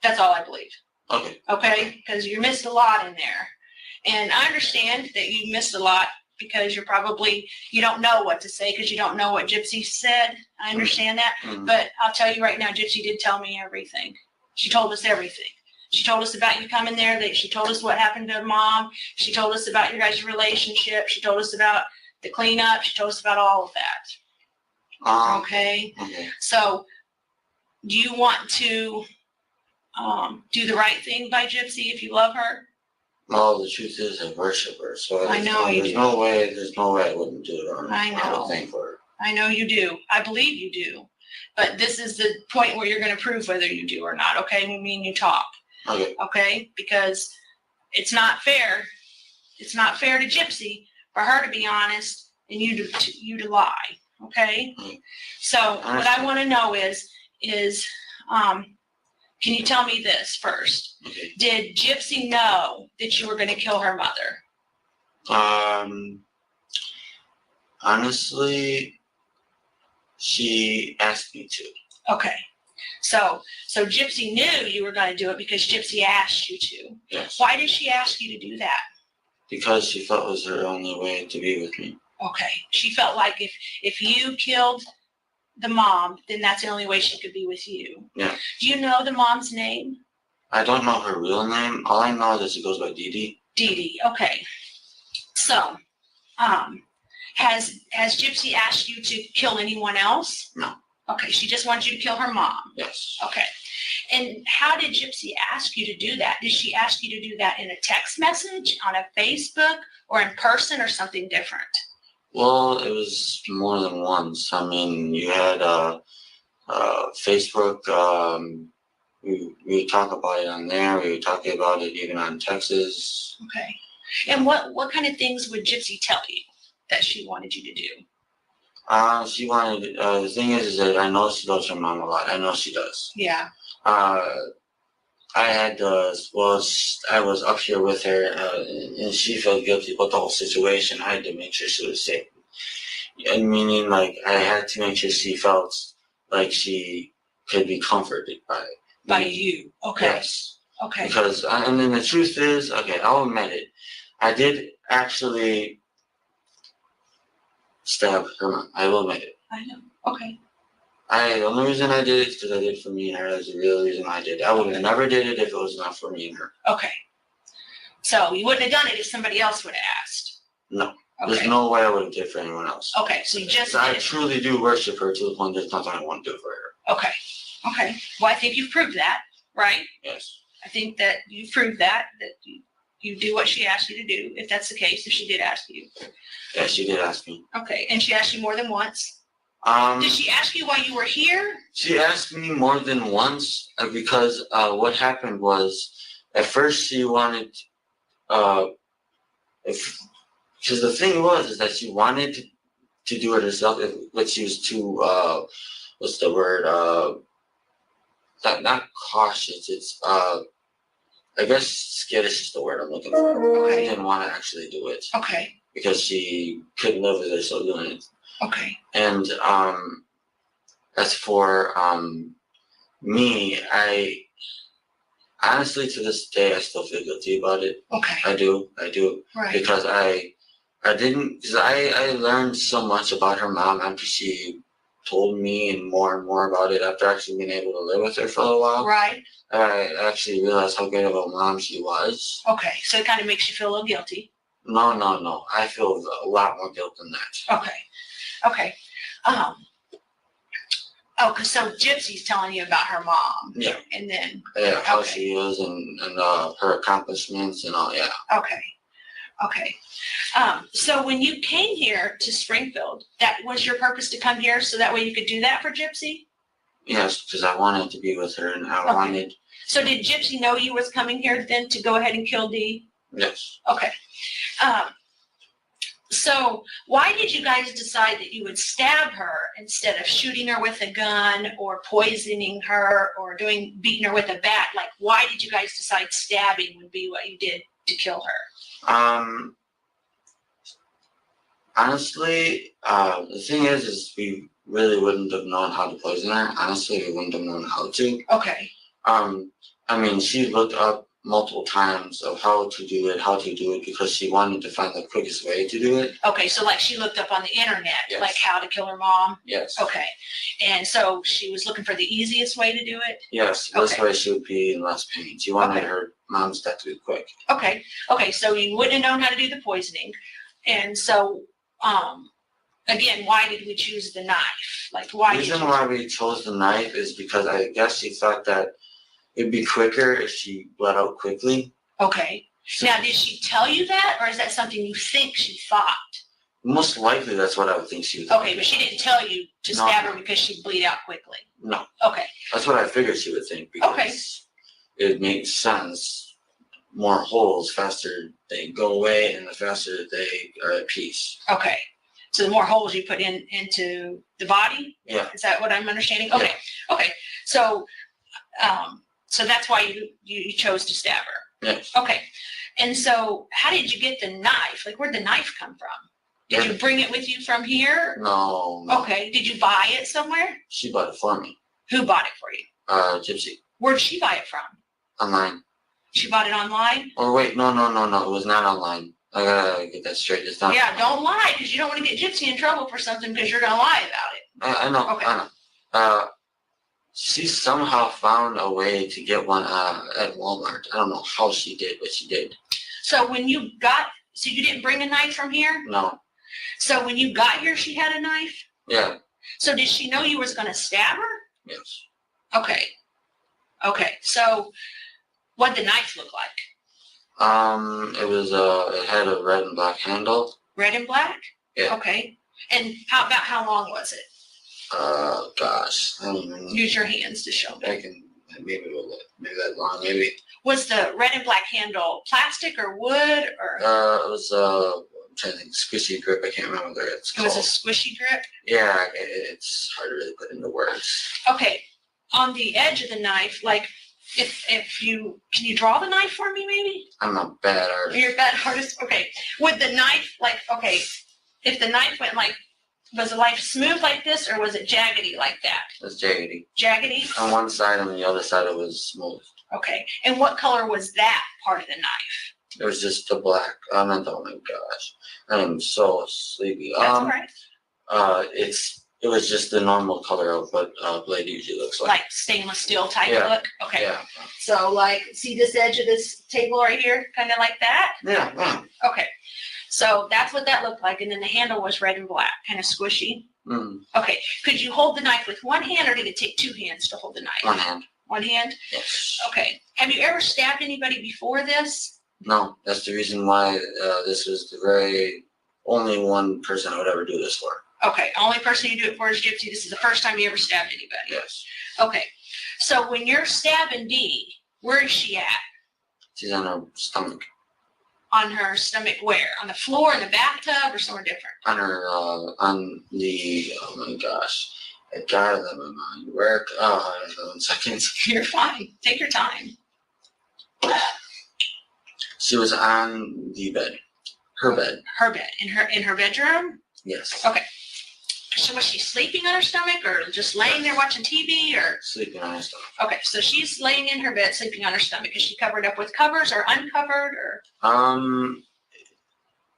That's all I believe. Okay. Okay? Because you missed a lot in there. And I understand that you missed a lot because you don't know what to say because you don't know what Gypsy said. I understand that. Mm-hmm. But I'll tell you right now, Gypsy did tell me everything. She told us everything. She told us about you coming there. She told us what happened to Mom. She told us about your guys' relationship. She told us about the cleanup. She told us about all of that. Okay? So do you want to do the right thing by Gypsy if you love her? Well, the truth is I worship her, so I know you do. There's no way I wouldn't do it on I know. thing for her. I know you do. I believe you do. But this is the point where you're going to prove whether you do or not, okay? When me and you talk. Okay. Okay? Because it's not fair. It's not fair to Gypsy for her to be honest and you to lie, okay? Okay. So what I want to know is can you tell me this first? Okay. Did Gypsy know that you were going to kill her mother? Honestly, she asked me to. Okay. So Gypsy knew you were going to do it because Gypsy asked you to. Yes. Why did she ask you to do that? Because she felt it was her only way to be with me. Okay. She felt like if you killed the mom, then that's the only way she could be with you. Yeah. Do you know the mom's name? I don't know her real name. All I know is that she goes by Dee Dee. Dee Dee. Okay. So, has Gypsy asked you to kill anyone else? No. Okay. She just wants you to kill her mom. Yes. Okay. And how did Gypsy ask you to do that? Did she ask you to do that in a text message, on a Facebook, or in person, or something different? Well, it was more than once. I mean, you had Facebook. We would talk about it on there. We would talk about it even on Texas. Okay. And what kind of things would Gypsy tell you that she wanted you to do? She wanted. The thing is that I know she loves her mom a lot. I know she does. Yeah. I had I was up here with her, and she felt guilty about the whole situation. I had to make sure she was safe. And meaning, like, I had to make sure she felt like she could be comforted By you. Okay. Yes. Okay. Because, and then the truth is, okay, I'll admit it. I did actually stab her mom. I will admit it. I know. Okay. The only reason I did it is because I did it for me and her. That's the real reason I did it. I would have never did it if it was not for me and her. Okay. So you wouldn't have done it if somebody else would have asked? No. Okay. There's no way I would have did it for anyone else. Okay, so you just I did it. truly do worship her to the point there's nothing I want to do for her. Okay. Okay. Well, I think you've proved that, right? Yes. I think that you've proved that you do what she asked you to do, if that's the case, if she did ask you. Yes, she did ask me. Okay. And she asked you more than once? Did she ask you while you were here? She asked me more than once because what happened was at first she wanted because the thing is that she wanted to do it herself, but she was too what's the word? Not cautious. It's I guess skittish is the word I'm looking for. Okay. She didn't want to actually do it. Okay. Because she couldn't live with herself doing it. Okay. And as for me, I honestly to this day I still feel guilty about it. Okay. I do. Right. Because I learned so much about her mom after she told me and more about it after actually being able to live with her for a while. Right. I actually realized how great of a mom she was. Okay. So it kind of makes you feel a little guilty. No. I feel a lot more guilt than that. Okay. So Gypsy's telling you about her mom. Yeah. And then. Yeah, how she is and her accomplishments and all, yeah. Okay. So when you came here to Springfield, that was your purpose to come here so that way you could do that for Gypsy? Yes, because I wanted to be with her and I wanted. So did Gypsy know you was coming here then to go ahead and kill Dee? Yes. Okay. So why did you guys decide that you would stab her instead of shooting her with a gun or poisoning her or beating her with a bat? Like, why did you guys decide stabbing would be what you did to kill her? Honestly, the thing is we really wouldn't have known how to poison her. Honestly, we wouldn't have known how to. Okay. I mean, she looked up multiple times of how to do it because she wanted to find the quickest way to do it. Okay, so like she looked up on the internet, Yes. like how to kill her mom? Yes. Okay. And so she was looking for the easiest way to do it? Yes, this way she would be in less pain. She wanted her mom's death to be quick. Okay, so you wouldn't have known how to do the poisoning. And so, again, why did we choose the knife? Like, why? The reason why we chose the knife is because I guess she thought that it'd be quicker if she bled out quickly. Okay. So now, did she tell you that, or is that something you think she thought? most likely that's what I would think she would think. Okay, but she didn't tell you to stab her because she'd bleed out quickly. No. Okay. That's what I figured she would think because it makes sense. More holes, faster they go away, and the faster they are at peace. Okay. So the more holes you put into the body? Yeah. Is that what I'm understanding? Okay. Yeah. Okay. So, so that's why you chose to stab her. Yes. Okay. And so how did you get the knife? Like, where'd the knife come from? Did you bring it with you from here? No. Okay. Did you buy it somewhere? She bought it for me. Who bought it for you? Gypsy. Where'd she buy it from? Online. She bought it online? Oh, wait. No. It was not online. I gotta get that straight. It's not. Yeah, don't lie, because you don't want to get Gypsy in trouble for something because you're going to lie about it. I know. Okay. I know. She somehow found a way to get one at Walmart. I don't know how she did, but she did. So when you didn't bring a knife from here? No. So when you got here, she had a knife? Yeah. So did she know you was going to stab her? Yes. Okay. So what'd the knife look like? It had a red and black handle. Red and black? Yeah. Okay. And how long was it? Gosh. I don't even. Use your hands to show me. I can, maybe that long, maybe. Was the red and black handle plastic or wood or? It was, I'm trying to think, squishy grip. I can't remember what it's called. It was a squishy grip? Yeah, it's hard to really put into words. Okay. On the edge of the knife, like, can you draw the knife for me, maybe? I'm a bad artist. You're a bad artist? Okay. Would the knife, if the knife went was the knife smooth like this, or was it jaggedy like that? It was jaggedy. Jaggedy? On one side, and the other side it was smooth. Okay. And what color was that part of the knife? It was just the black. Oh my gosh. I am so sleepy. That's all right. It was just the normal color of what blade usually looks like. Like stainless steel type Yeah. look? Okay. Yeah. So see this edge of this table right here? Kind of like that? Yeah. Okay. So that's what that looked like. And then the handle was red and black, kind of squishy. Mm. Okay. Could you hold the knife with one hand, or did it take two hands to hold the knife? One hand. One hand? Yes. Okay. Have you ever stabbed anybody before this? No, that's the reason why this was the very only one person I would ever do this for. Okay. Only person you do it for is Gypsy. This is the first time you ever stabbed anybody. Yes. Okay. So when you're stabbing Dee, where is she at? She's on her stomach. On her stomach where? On the floor, in the bathtub, or somewhere different? On her, on the, oh my gosh. I gotta let my mind work. Oh, 1 second. You're fine. Take your time. She was on the bed. Her bed. Her bed. In her bedroom? Yes. Okay. So was she sleeping on her stomach, or just laying there watching TV, or? Sleeping on her stomach. Okay, so she's laying in her bed, sleeping on her stomach. Is she covered up with covers or uncovered, or?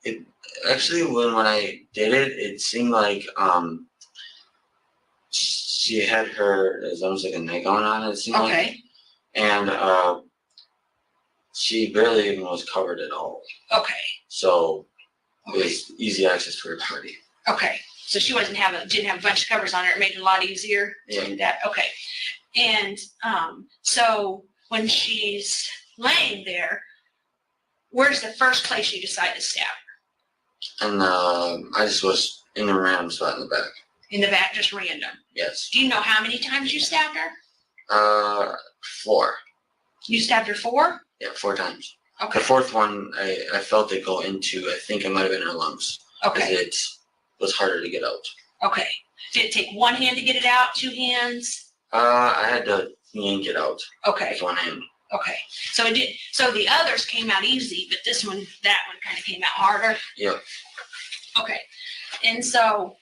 It actually, when I did it, it seemed like she had it was almost like a nightgown on. It seemed Okay. like, and she barely even was covered at all. Okay. So it was easy access for her party. Okay. So she didn't have a bunch of covers on her. It made it a lot easier to do that. Okay. And so when she's laying there, where's the first place you decide to stab her? And I just was in a random spot in the back. In the back, just random. Yes. Do you know how many times you stabbed her? 4. You stabbed her 4? Yeah, 4 times. Okay. The 4th one, I felt it go into, I think it might have been her lungs. Okay. It was harder to get out. Okay. Did it take one hand to get it out? 2 hands? I had to yank it out Okay. with one hand. Okay. So it did. So the others came out easy, but that one kind of came out harder. Yep. Okay. And so,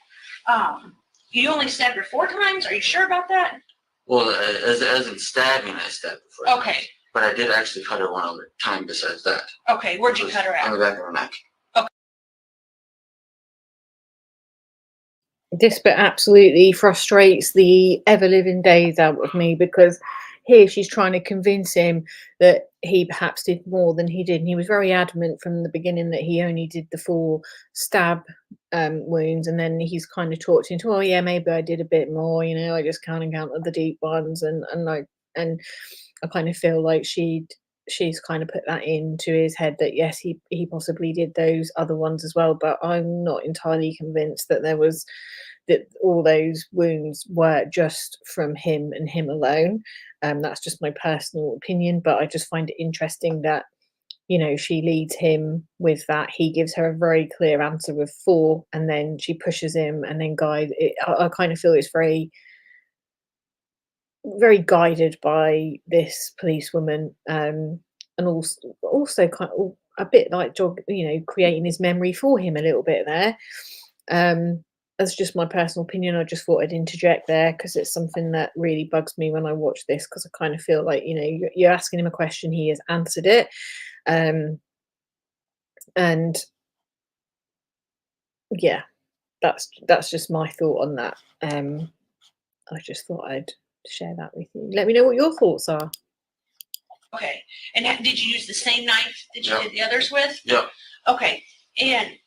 you only stabbed her 4 times? Are you sure about that? Well, as in stabbing, I stabbed before. Okay. But I did actually cut her one other time besides that. Okay. Where'd you It was cut her on at? the back of her neck. This bit absolutely frustrates the ever-living days out of me, because here she's trying to convince him that he perhaps did more than he did. And he was very adamant from the beginning that he only did the 4 stab wounds. And then he's kind of talked into, oh yeah, maybe I did a bit more, you know, I just can't encounter the deep ones. And I kind of feel like she's kind of put that into his head that yes, he possibly did those other ones as well. But I'm not entirely convinced that that all those wounds were just from him and him alone. That's just my personal opinion, but I just find it interesting that, you know, she leads him with that. He gives her a very clear answer of 4, and then she pushes him and then guide it. I kind of feel it's very, very guided by this policewoman. and also kind of a bit like creating his memory for him a little bit there. That's just my personal opinion. I just thought I'd interject there because it's something that really bugs me when I watch this, because I kind of feel like, you're asking him a question, he has answered it. And yeah, that's just my thought on that. I just thought I'd share that with you. Let me know what your thoughts are. Okay. And did you use the same knife that you Yeah. did the others with? Yeah. Okay. And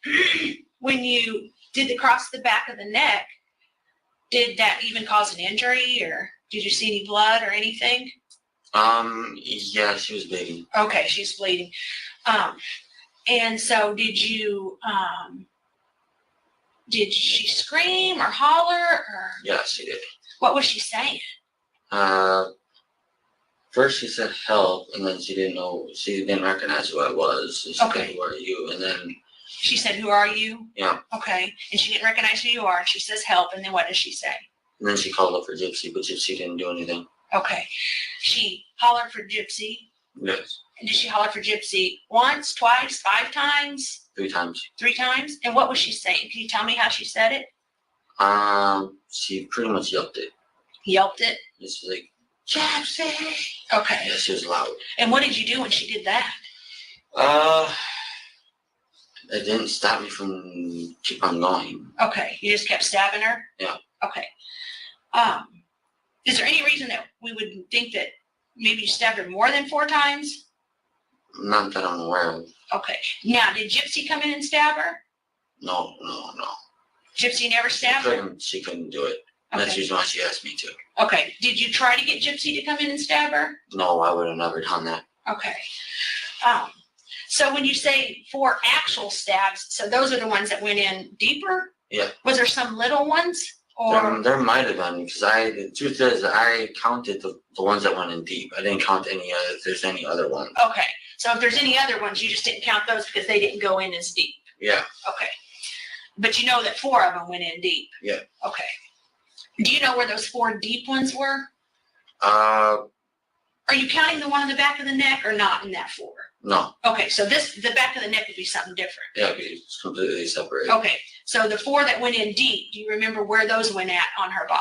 when you did across the back of the neck, did that even cause an injury, or did you see any blood or anything? Yeah, she was bleeding. Okay, she's bleeding. And so did she scream or holler, or Yeah, she did. what was she saying? First she said help, and then she didn't recognize who I was. So she Okay. said, who are you? And then She said, who are you? Yeah. Okay. And she didn't recognize who you are. She says help, and then what does she say? And then she called up for Gypsy, but Gypsy didn't do anything. Okay. She hollered for Gypsy. Yes. And did she holler for Gypsy once, twice, 5 times? 3 times. 3 times? And what was she saying? Can you tell me how she said it? She pretty much yelped it. Yelped it? It's like, Gypsy. Okay. yeah, she was loud. And what did you do when she did that? It didn't stop me from keep on going. Okay. You just kept stabbing her? Yeah. Okay. Is there any reason that we would think that maybe you stabbed her more than 4 times? Not that I'm aware of. Okay. Now, did Gypsy come in and stab her? No. Gypsy never stabbed her? She couldn't do it. That's the Okay. reason why she asked me to. Okay. Did you try to get Gypsy to come in and stab her? No, I would have never done that. Okay. So when you say 4 actual stabs, so those are the ones that went in deeper? Yeah. Was there some little ones? Or There might have been, because the truth is I counted the ones that went in deep. I didn't count if there's any other ones. okay. So if there's any other ones, you just didn't count those because they didn't go in as deep. Yeah. Okay. But you know that 4 of them went in deep. Yeah. Okay. Do you know where those 4 deep ones were? Uh, Are you counting the one in the back of the neck or not in that 4? no. Okay, so the back of the neck would be something different. Yeah, it's completely separate. Okay, so the 4 that went in deep, do you remember where those went at on her body?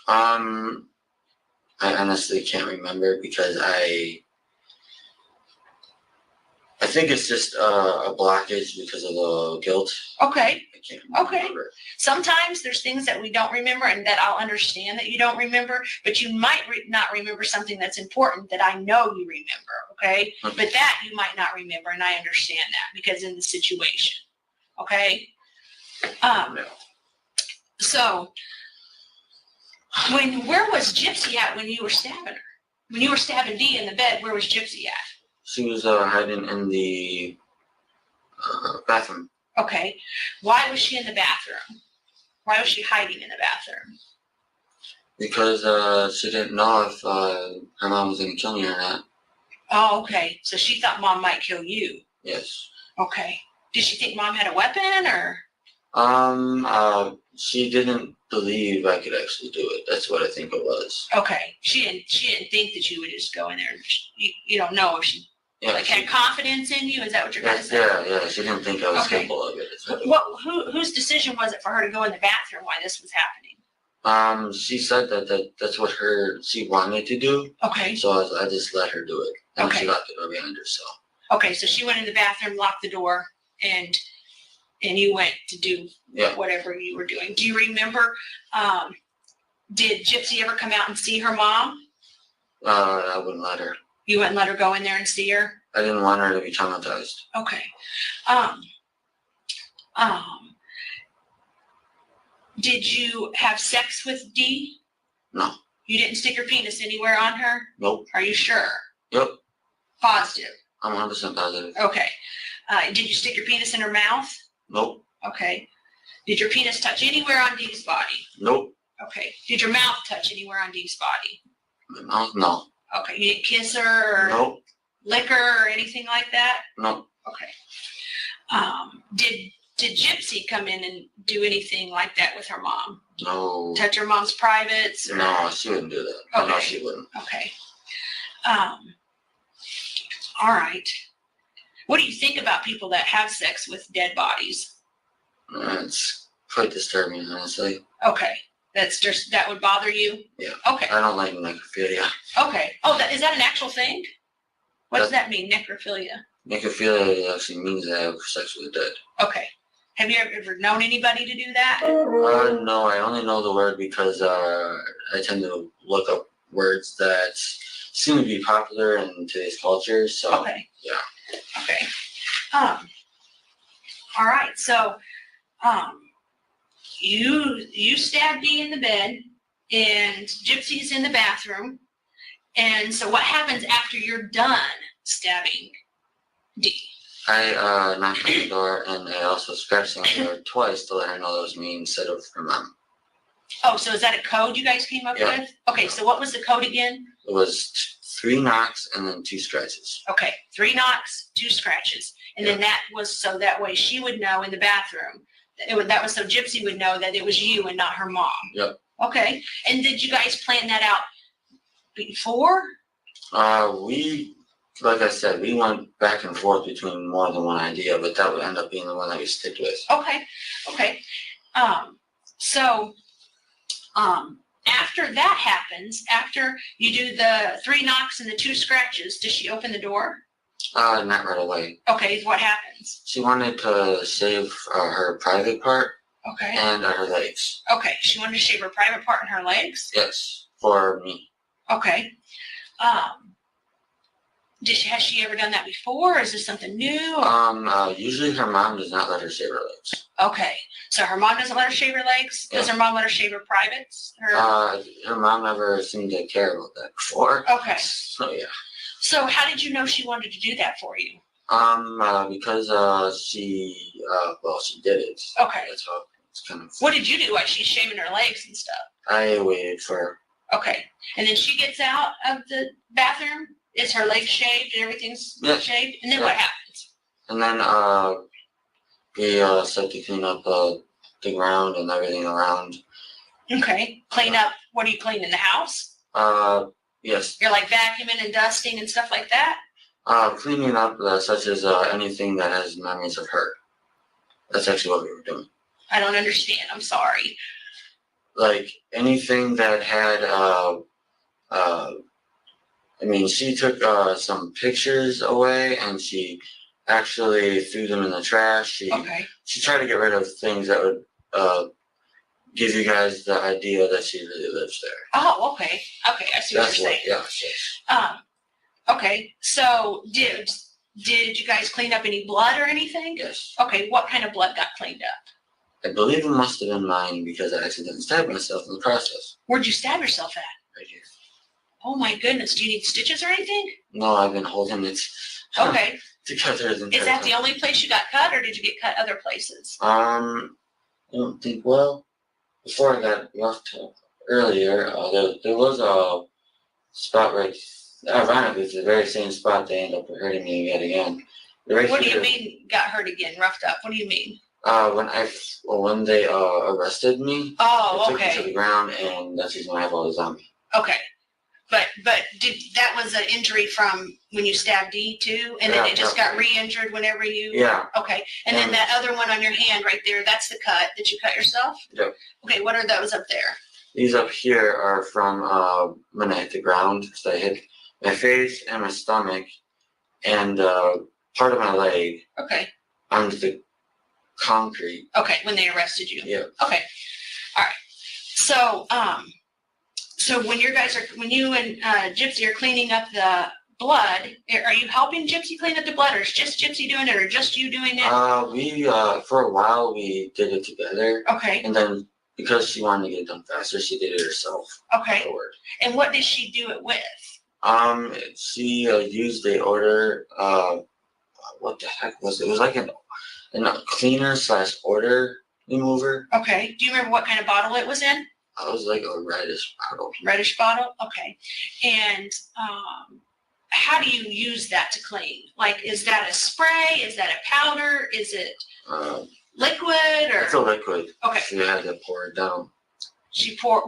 I honestly can't remember because I think it's just a blockage because of the guilt. Okay, I can't Okay. remember. sometimes there's things that we don't remember and that I'll understand that you don't remember, but you might not remember something that's important that I know you remember, okay? Okay. But that you might not remember, and I understand that because in the situation, okay? No. So, where was Gypsy at when you were stabbing her? When you were stabbing Dee in the bed, where was Gypsy at? She was hiding in the bathroom Okay. Why was she in the bathroom? Why was she hiding in the bathroom? because she didn't know if her mom was going to kill me or not. Oh, okay. So she thought Mom might kill you. Yes. Okay. Did she think Mom had a weapon, or? She didn't believe I could actually do it. That's what I think it was. Okay. She didn't think that you would just go in there. You don't know if she Yeah. had confidence in you. Is that what you're going to say? Yeah. She didn't think I was Okay. capable of it. That's what it was. Whose decision was it for her to go in the bathroom while this was happening? She said that's what she wanted to do, Okay. so I just let her do it, and Okay. she locked the door behind herself. Okay. So she went in the bathroom, locked the door, and you went to do Yeah. whatever you were doing. Do you remember? Did Gypsy ever come out and see her mom? I wouldn't let her. You wouldn't let her go in there and see her? I didn't want her to be traumatized. Okay. Did you have sex with Dee? No. You didn't stick your penis anywhere on her? Nope. Are you sure? Yep. Positive. I'm 100% positive. Okay. Did you stick your penis in her mouth? Nope. Okay. Did your penis touch anywhere on Dee's body? Nope. Okay. Did your mouth touch anywhere on Dee's body? My mouth? No. Okay. You didn't kiss her or Nope. lick her or anything like that? Nope. Okay. Did Gypsy come in and do anything like that with her mom? No. Touch her mom's privates? Or? No, she wouldn't do that. I know Okay. she wouldn't. Okay. All right. What do you think about people that have sex with dead bodies? It's quite disturbing, honestly. Okay. That would bother you? Yeah. Okay. I don't like necrophilia. Okay. Oh, is that an actual thing? What does that mean, necrophilia? Necrophilia actually means that I have sex with the dead. Okay. Have you ever known anybody to do that? No, I only know the word because I tend to look up words that seem to be popular in today's culture. So Okay. yeah. Okay. All right. So, you stabbed Dee in the bed, and Gypsy's in the bathroom. And so, what happens after you're done stabbing Dee? I knocked on the door, and I also scratched on the door twice to let her know that was me instead of her mom. Oh, so is that a code you guys came up with? Okay, so what was the code again? It was 3 knocks and then 2 scratches. Okay, 3 knocks, 2 scratches. And then that was so that way she would know in the bathroom. That was so Gypsy would know that it was you and not her mom. Yep. Okay, and did you guys plan that out before? Like I said, we went back and forth between more than one idea, but that would end up being the one that we stick with. Okay. So, after that happens, after you do the 3 knocks and the 2 scratches, does she open the door? Not right away. Okay, what happens? She wanted to shave her private part Okay. and her legs. Okay, she wanted to shave her private part and her legs? Yes, for me. Okay. Has she ever done that before? Or is this something new? Usually her mom does not let her shave her legs. Okay, so her mom doesn't let her shave her legs? Does her mom let her shave her privates? Her mom never seemed to care about that before. Okay. So yeah. So how did you know she wanted to do that for you? Because she did it. Okay. That's how it's kind of. What did you do while she's shaving her legs and stuff? I waited for her. Okay, and then she gets out of the bathroom. Is her legs shaved and everything's shaved? And then what happens? And then we start to clean up the ground and everything around. Okay, clean up. What are you cleaning? The house? Yes. You're like vacuuming and dusting and stuff like that? Cleaning up such as anything that has memories of her. That's actually what we were doing. I don't understand. I'm sorry. Like anything that had, she took some pictures away and she actually threw them in the trash. She tried to get rid of things that would give you guys the idea that she really lives there. Oh, okay. Okay, I see what you're saying. Yes. Okay, so did you guys clean up any blood or anything? Yes. Okay, what kind of blood got cleaned up? I believe it must have been mine because I accidentally stabbed myself in the process. Where'd you stab yourself at? Right here. Oh my goodness, do you need stitches or anything? No, I've been holding it Okay. together. Is that the only place you got cut, or did you get cut other places? I don't think, before I got left earlier, there was a spot right, ironically, it's the very same spot they ended up hurting me yet again. What do you mean got hurt again, roughed up? What do you mean? When they arrested me, oh, they took me okay. to the ground, and that's the reason why I have all this on me. Okay, but that was an injury from when you stabbed Dee too, and then it just got re-injured whenever you. Yeah. Okay, and then that other one on your hand right there, that's the cut that you cut yourself. Yep. Okay, what are those up there? These up here are from when I hit the ground. So I hit my face and my stomach, and part of my leg. Okay. Onto the concrete. Okay, when they arrested you. Yeah. Okay. All right. So, so when you and Gypsy are cleaning up the blood, are you helping Gypsy clean up the blood, or is just Gypsy doing it, or just you doing it? We for a while we did it together. Okay. And then because she wanted to get it done faster, she did it herself. Okay. Forward. And what did she do it with? She used a odor. What the heck was it? It was like a cleaner / odor remover. Okay. Do you remember what kind of bottle it was in? It was like a reddish bottle. Reddish bottle? Okay. And how do you use that to clean? Like, is that a spray? Is that a powder? Is it liquid? Or it's a liquid. Okay. So you had to pour it down.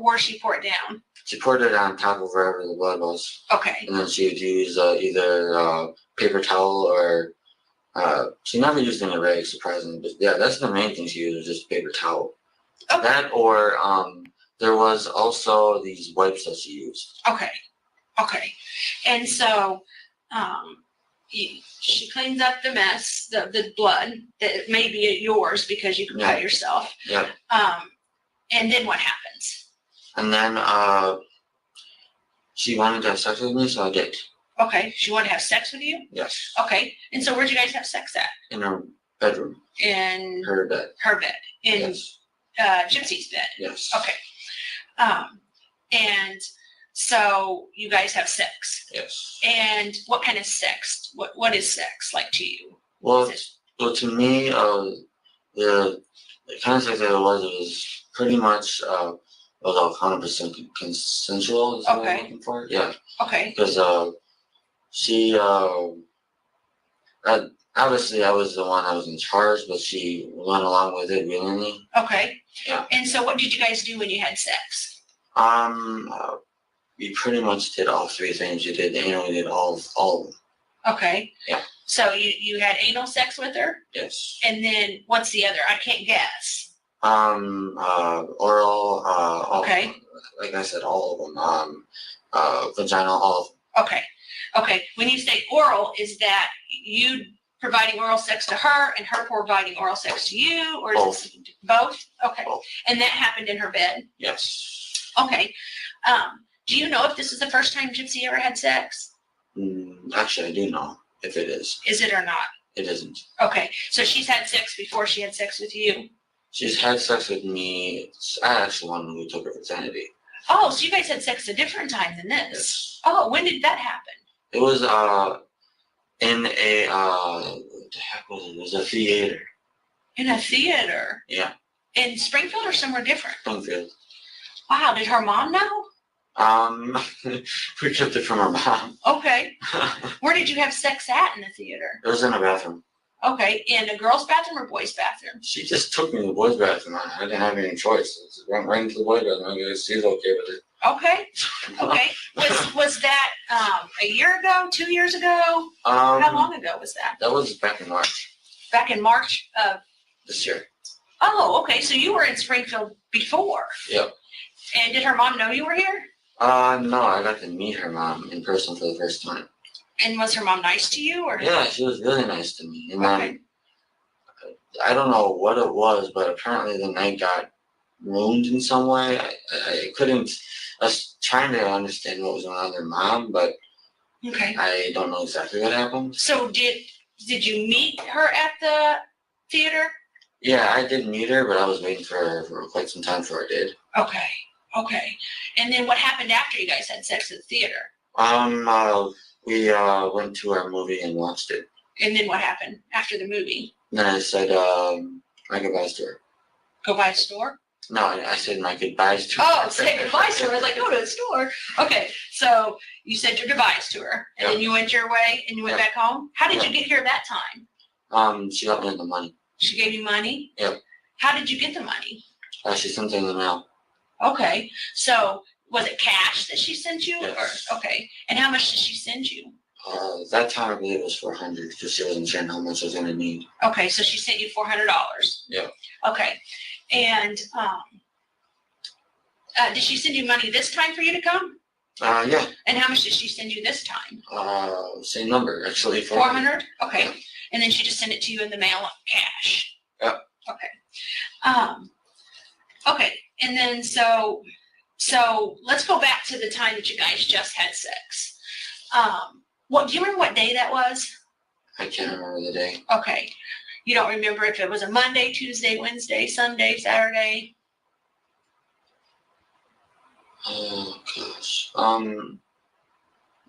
Where she pour it down? she poured it on top of wherever the blood was, Okay. and then she would use either paper towel or she never used any rags, surprisingly. But yeah, that's the main thing she used was just paper towel. Okay. That or there was also these wipes that she used. Okay. Okay. And so she cleans up the mess, the blood that may be yours because you can cut yourself. Yep. And then what happens? And then she wanted to have sex with me, so I did. Okay. She wanted to have sex with you? Yes. Okay. And so where'd you guys have sex at? In her bedroom. In Her bed. her bed. In Yes. Gypsy's bed. Yes. Okay. And so you guys have sex. Yes. And what kind of sex? What is sex like to you? Well, to me, the kind of sex that it was pretty much was 100% consensual. Is what I'm looking for. Yeah. Okay. Because she obviously I was the one that was in charge, but she went along with it willingly. Okay. Yeah. And so what did you guys do when you had sex? We pretty much did all three things. We did anal, we did all of them. Okay. Yeah. So you had anal sex with her? Yes. And then what's the other? I can't guess. Oral, okay. Like I said, all of them. Vaginal, all of them. Okay. Okay. When you say oral, is that you providing oral sex to her and her providing oral sex to you, or is it both? Okay. Both. And that happened in her bed? Yes. Okay. Do you know if this is the first time Gypsy ever had sex? Actually, I do know if it is. Is it or not? It isn't. Okay. So she's had sex before she had sex with you? She's had sex with me. I actually one who took her virginity. Oh, so you guys had sex a different time than this? Yes. Oh, when did that happen? It was in a what the heck was it? It was a theater. In a theater? Yeah. In Springfield or somewhere different? Springfield. Wow, did her mom know? We kept it from her mom. Okay. Where did you have sex at in the theater? It was in a bathroom. Okay, in a girl's bathroom or boys' bathroom? She just took me to the boys' bathroom. I didn't have any choice. I just went right into the boys' bathroom. I guess she's okay with it. Okay. Okay. Was that a year ago, 2 years ago? How long ago was that? That was back in March. Back in March of this year. Oh, okay. So you were in Springfield before. Yep. And did her mom know you were here? No, I got to meet her mom in person for the first time. And was her mom nice to you, or? Yeah, she was really nice to me. And okay. then I don't know what it was, but apparently the night got ruined in some way. I couldn't. I was trying to understand what was going on with her mom, but okay. I don't know exactly what happened. So did you meet her at the theater? Yeah, I did meet her, but I was waiting for her for quite some time before I did. Okay. Okay. And then what happened after you guys had sex at the theater? We went to our movie and watched it. And then what happened after the movie? Then I said my goodbyes to her. Go by a store? No, I said my goodbyes to her. Oh, say goodbyes to her. I was like, go to the store. Okay, so you said your goodbyes to her, and then you went your way and you went back home? How did you get here that time? She got me the money. She gave you money? Yep. How did you get the money? She sent it in the mail. Okay, so was it cash that she sent you? Yes. Or, okay, and how much did she send you? That time I believe it was $400 because she wasn't saying how much I was going to need. Okay, so she sent you $400. Yeah. Okay, and did she send you money this time for you to come? Yeah. And how much did she send you this time? Same number, actually. 400? Okay. Yeah. And then she just sent it to you in the mail cash? Yeah. Okay. Okay, and then so let's go back to the time that you guys just had sex. Do you remember what day that was? I can't remember the day. Okay. You don't remember if it was a Monday, Tuesday, Wednesday, Sunday, Saturday? Oh, gosh.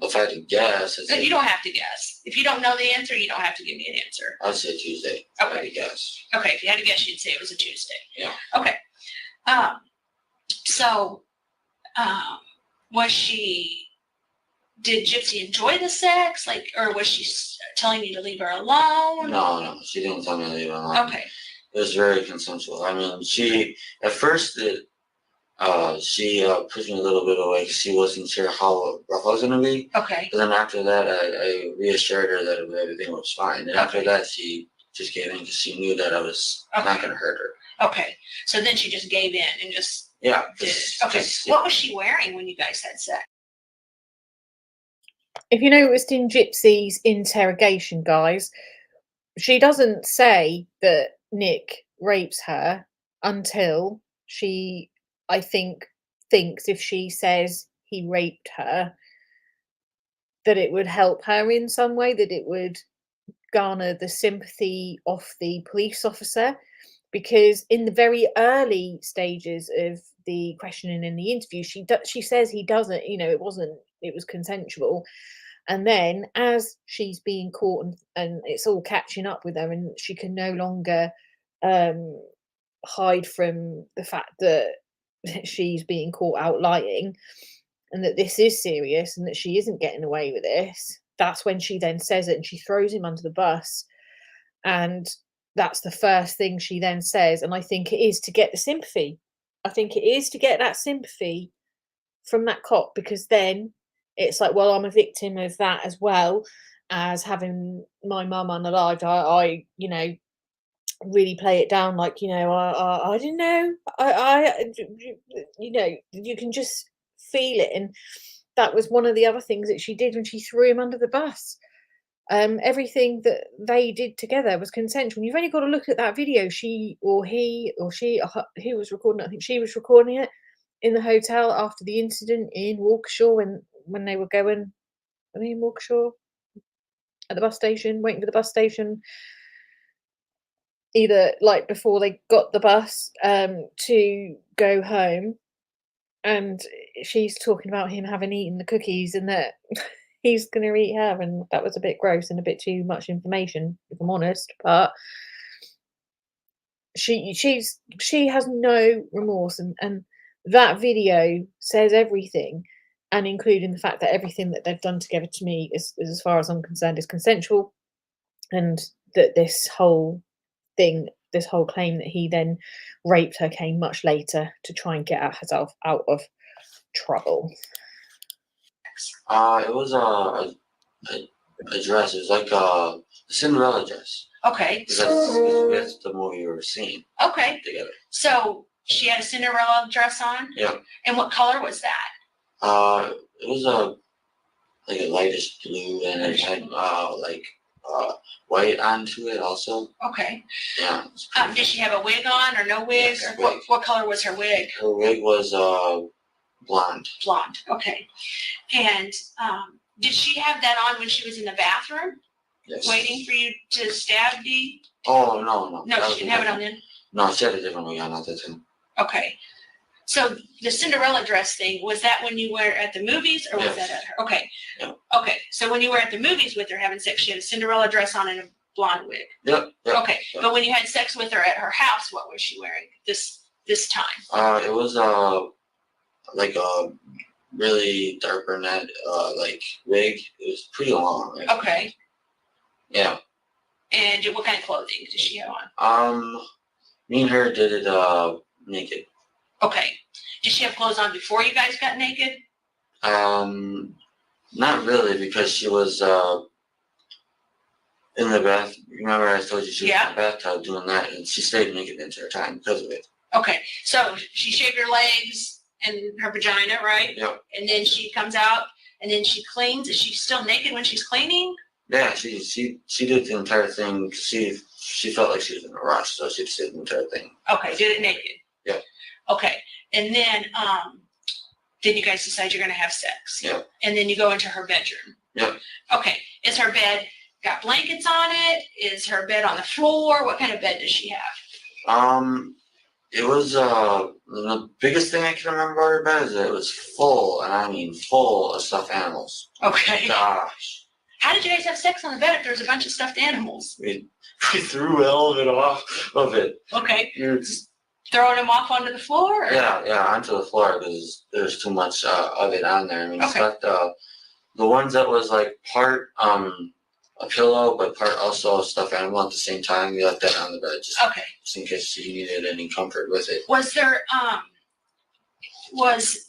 If I had to guess. You don't have to guess. If you don't know the answer, you don't have to give me an answer. I'd say Tuesday. Okay. If I had to guess. Okay, if you had to guess, you'd say it was a Tuesday. Yeah. Okay. Did Gypsy enjoy the sex? Or was she telling you to leave her alone? No, she didn't tell me to leave her alone. Okay. It was very consensual. I mean, at first, she pushed me a little bit away because she wasn't sure how rough I was gonna be. Okay. But then after that, I reassured her that everything was fine. And after that, she just gave in because she knew that I was not gonna hurt her. Okay. So then she just gave in and just did it. Okay. What was she wearing when you guys had sex? If you noticed in Gypsy's interrogation, guys, she doesn't say that Nick rapes her until she, I think, thinks if she says he raped her, that it would help her in some way, that it would garner the sympathy of the police officer. Because in the very early stages of the questioning in the interview, she says he doesn't, it was consensual. And then as she's being caught and it's all catching up with her, and she can no longer hide from the fact that she's being caught out lying and that this is serious and that she isn't getting away with this, that's when she then says it and she throws him under the bus. And that's the first thing she then says. And I think it is to get the sympathy. I think it is to get that sympathy from that cop, because then it's like, well, I'm a victim of that as well as having my mum unalived. I really play it down like, I didn't know. You can just feel it. And that was one of the other things that she did when she threw him under the bus. Everything that they did together was consensual. You've only got to look at that video. She or he or she, who was recording it, I think she was recording it in the hotel after the incident in Walkershaw when they were going, I mean, Walkershaw at the bus station, waiting for the bus station, either like before they got the bus to go home. And she's talking about him having eaten the cookies and that he's going to eat her. And that was a bit gross and a bit too much information, if I'm honest. But she has no remorse. And that video says everything. And including the fact that everything that they've done together, to me, is as far as I'm concerned, is consensual. And that this whole thing, this whole claim that he then raped her, came much later to try and get herself out of trouble. It was a dress. It was like a Cinderella dress. Okay. That's the movie we were seeing. Okay. Together. So she had a Cinderella dress on? Yeah. And what color was that? It was like a lightish blue, and it had white onto it also. Okay. Yeah. Did she have a wig on or no wig? Yes, or what color was her wig? Her wig was blonde. Blonde. Okay. And did she have that on when she was in the bathroom? Yes. Waiting for you to stab Dee? Oh, no. No, she didn't have it on then? No, she had a different wig on at the time. Okay. So the Cinderella dress thing, was that when you were at the movies, or was that at her? Okay. Yeah. Okay. So when you were at the movies with her having sex, she had a Cinderella dress on and a blonde wig. Yep. Okay. Yep. But when you had sex with her at her house, what was she wearing this time? It was like a really dark brunette like wig. It was pretty long. Right? Okay. Yeah. And what kind of clothing did she have on? Me and her did it naked. Okay. Did she have clothes on before you guys got naked? Not really, because she was in the bath. Remember I told you she was in the bathtub doing that, and she stayed naked the entire time because of it. Okay. So she shaved her legs and her vagina, right? Yep. And then she comes out and then she cleans. Is she still naked when she's cleaning? Yeah, she did the entire thing. She felt like she was in a rush, so she did the entire thing. Okay, did it naked. Yeah. Okay, and then you guys decide you're gonna have sex. Yeah. And then you go into her bedroom. Yeah. Okay, is her bed got blankets on it? Is her bed on the floor? What kind of bed does she have? It was the biggest thing I can remember about her bed is that it was full, and I mean full of stuffed animals. Okay. Gosh. How did you guys have sex on the bed if there's a bunch of stuffed animals? We threw all of it off of it. Okay. Throwing them off onto the floor? Or? Yeah, onto the floor because there's too much of it on there. I mean, okay. It's got the ones that was like part a pillow, but part also a stuffed animal at the same time. We left that on the bed just in case you needed any comfort with it. Was there Was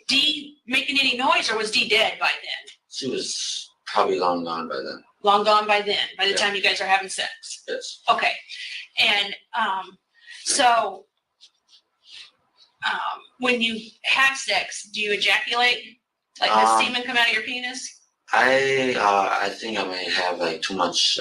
Dee making any noise, or was Dee dead by then? She was probably long gone by then. Long gone by then, by the Yeah. time you guys are having sex? Yes. Okay. And so when you have sex, do you ejaculate? Like does semen come out of your penis? I think I may have like too much,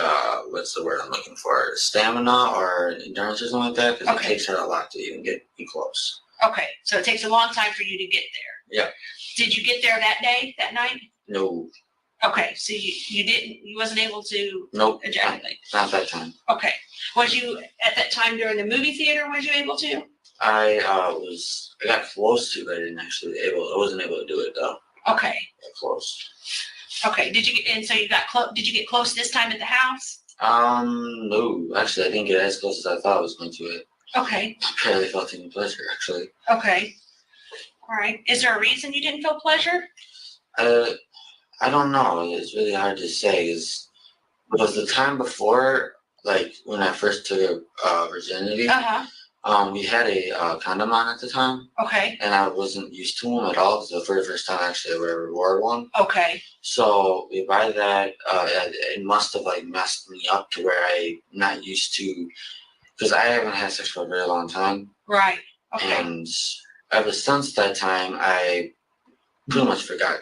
what's the word I'm looking for? Stamina or endurance or something like that, because Okay. it takes her a lot to even get close. Okay, so it takes a long time for you to get there. Yeah. Did you get there that day, that night? No. Okay, so you wasn't able to Nope. ejaculate? Not that time. Okay. Was you, at that time during the movie theater, was you able to? I got close to, but I wasn't able to do it though. Okay. Got close. Okay, did you get close this time at the house? No. Actually, I didn't get as close as I thought I was going to. Okay, I barely felt any pleasure, actually. okay. All right, is there a reason you didn't feel pleasure? I don't know. It's really hard to say. Was the time before, like when I first took virginity, we had a condom on at the time, Okay, and I wasn't used to them at all. It was the very first time actually I ever wore one. okay, So we buy that. It must have like messed me up to where I'm not used to, because I haven't had sex for a very long time, right, okay, and ever since that time I pretty much forgot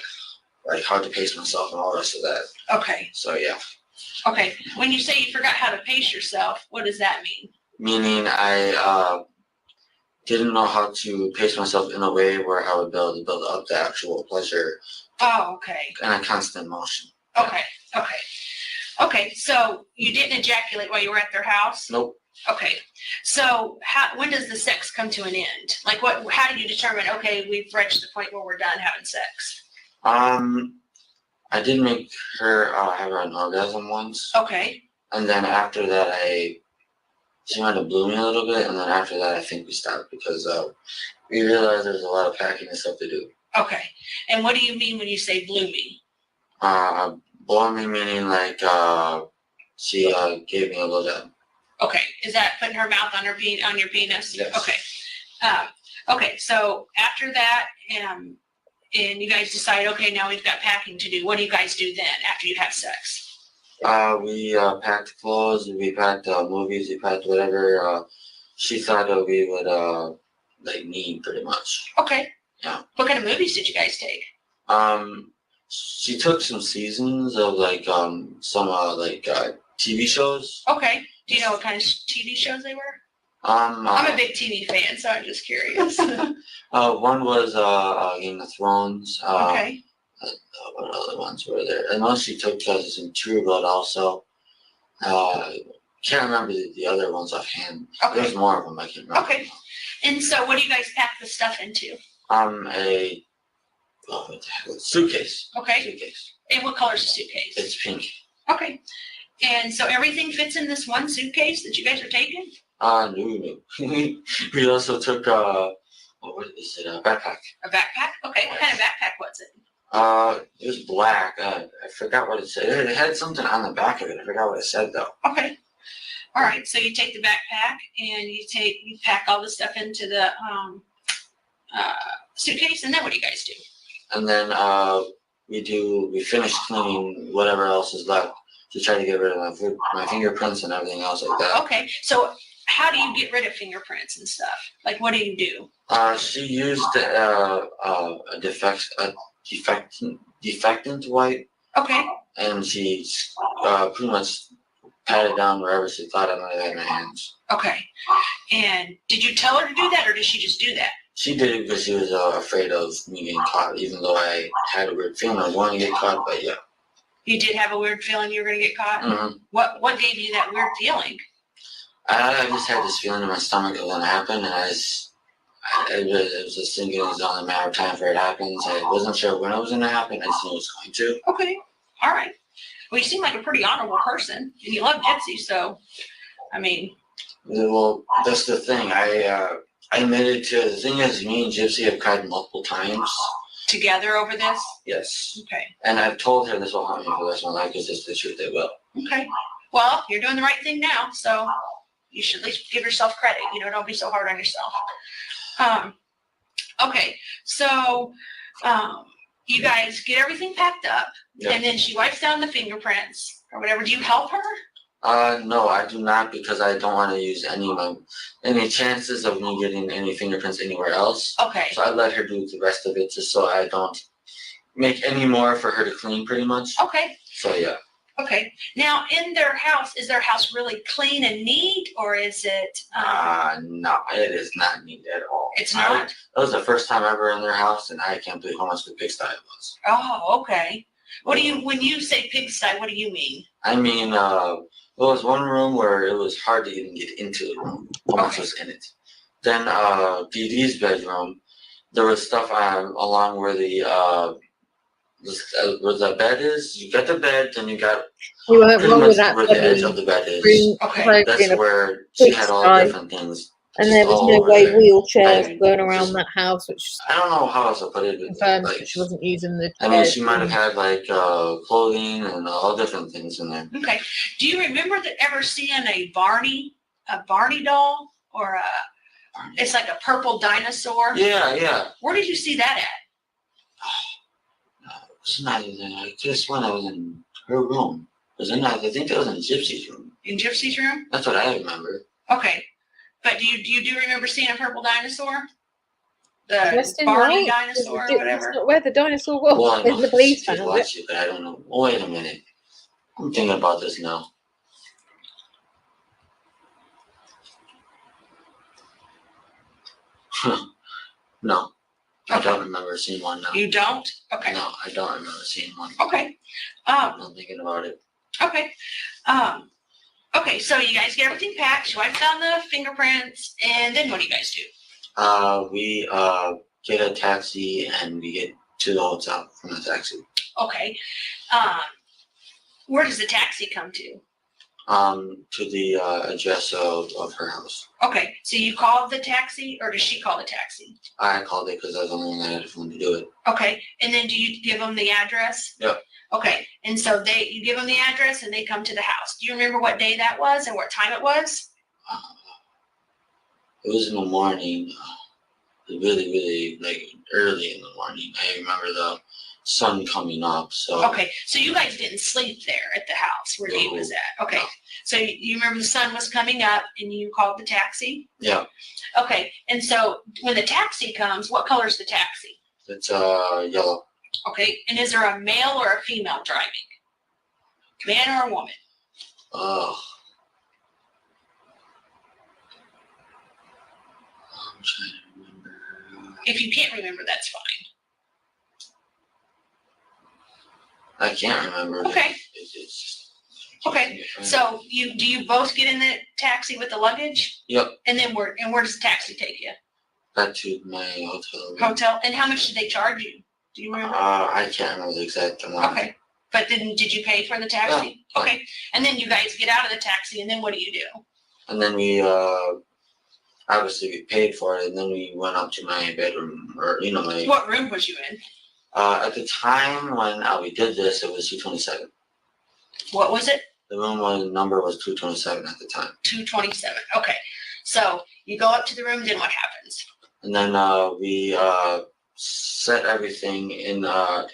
like how to pace myself and all the rest of that. okay, So yeah. okay. When you say you forgot how to pace yourself, what does that mean? Meaning I didn't know how to pace myself in a way where I would be able to build up the actual pleasure Oh, okay, in a constant motion. okay, okay. Okay, so you didn't ejaculate while you were at their house? Nope. Okay, so when does the sex come to an end? Like how did you determine, okay, we've reached the point where we're done having sex? I did make her have an orgasm once, Okay, and then after that she might have blew me a little bit, and then after that I think we stopped because we realized there's a lot of packing and stuff to do. okay. And what do you mean when you say blew me? Blow me meaning like she gave me a little job. Okay, is that putting her mouth on your penis? Yes. Okay. Okay, so after that, and you guys decide, okay, now we've got packing to do. What do you guys do then after you have sex? We packed clothes, we packed movies, we packed whatever she thought that we would like need pretty much. Okay. Yeah. What kind of movies did you guys take? She took some seasons of like some TV shows. Okay. Do you know what kind of TV shows they were? I'm a big TV fan, so I'm just curious. One was Game of Thrones. Okay. What other ones were there? I know she took some True Blood also. Can't remember the other ones offhand. Okay. There's more of them. I can't remember. Okay. And so, what do you guys pack the stuff into? What the heck? Suitcase. Okay. Suitcase. And what color's the suitcase? It's pink. Okay. And so everything fits in this one suitcase that you guys are taking? No. We also took what is it? A backpack. A backpack? Okay. What kind of backpack was it? It was black. I forgot what it said. It had something on the back of it. I forgot what it said though. Okay. All right. So you take the backpack and you pack all the stuff into the suitcase, and then what do you guys do? And then we finish cleaning whatever else is left to try to get rid of my fingerprints and everything else like that. Okay. So how do you get rid of fingerprints and stuff? Like, what do you do? She used a defectant wipe, Okay. and she pretty much patted down wherever she thought I might have had my hands. Okay. And did you tell her to do that, or did she just do that? She did it because she was afraid of me getting caught, even though I had a weird feeling I was wanting to get caught, but yeah. You did have a weird feeling you were going to get caught? Mm-hmm. What gave you that weird feeling? I just had this feeling in my stomach it was going to happen, and it was just thinking it was only a matter of time for it happens. I wasn't sure when it was going to happen. I just knew it was going to. Okay. All right. Well, you seem like a pretty honorable person, and you love Gypsy, so, I mean. Well, that's the thing. I admitted to, the thing is, me and Gypsy have cried multiple times. Together over this? Yes. Okay. And I've told her this will haunt me for the rest of my life because it's the truth, it will. Okay. Well, you're doing the right thing now, so you should at least give yourself credit. Don't be so hard on yourself. Okay, so you guys get everything packed up, and then she wipes down the fingerprints or whatever. Do you help her? No, I do not, because I don't want to use any chances of me getting any fingerprints anywhere else. Okay. So I let her do the rest of it, just so I don't make any more for her to clean, pretty much. Okay. So yeah. Okay. Now, in their house, is their house really clean and neat, or is it? No, it is not neat at all. It's not? That was the first time ever in their house, and I can't believe how much the pigsty it was. Oh, okay. What do you, when you say pigsty, what do you mean? I mean, there was one room where it was hard to even get into the room. How much was in it? Then Dee Dee's bedroom, there was stuff along where the bed is. You got the bed, then you got pretty much where the edge of the bed is. Okay. That's where she had all the different things. And there was no way wheelchairs going around that house, which I don't know how else to put it. confirms that she wasn't using the I mean, she might have had like clothing and all different things in there. Okay. Do you remember ever seeing a Barney doll, or it's like a purple dinosaur? Yeah. Where did you see that at? It's not even. I just when I was in her room. I think it was in Gypsy's room. In Gypsy's room? That's what I remember. Okay. But do you remember seeing a purple dinosaur? The Western Barney White. dinosaur or whatever? That's not where the dinosaur was. Well, I know The police she's found it. watched it, but I don't know. Oh, wait a minute. I'm thinking about this now. No, I don't remember seeing one now. You don't? Okay. No, I don't remember seeing one. Okay. I'm thinking about it. Okay. Okay, so you guys get everything packed, she wipes down the fingerprints, and then what do you guys do? We get a taxi and we get to the hotel from the taxi. Okay. Where does the taxi come to? To the address of her house. Okay, so you called the taxi, or does she call the taxi? I called it because I was the only one that had a phone to do it. Okay, and then do you give them the address? Yep. Okay, and so you give them the address and they come to the house. Do you remember what day that was and what time it was? It was in the morning. Really, really like early in the morning. I remember the sun coming up. So okay, so you guys didn't sleep there at the house where Dee was at. Okay, so you remember the sun was coming up and you called the taxi? Yeah. Okay, and so when the taxi comes, what color is the taxi? It's yellow. Okay, and is there a male or a female driving? Man or a woman? Oh. I'm trying to remember. If you can't remember, that's fine. I can't remember. Okay. It's Okay, so do you both get in the taxi with the luggage? Yep. And then where does the taxi take you? Back to my hotel room. Hotel, and how much did they charge you? Do you remember? I can't remember the exact amount. Okay, but then did you pay for the taxi? Yeah. Okay, and then you guys get out of the taxi, and then what do you do? And then we obviously we paid for it, and then we went up to my bedroom, or my. What room was you in? At the time when we did this, it was 227. What was it? The room number was 227 at the time. 227. Okay, so you go up to the room. Then what happens? And then we set everything in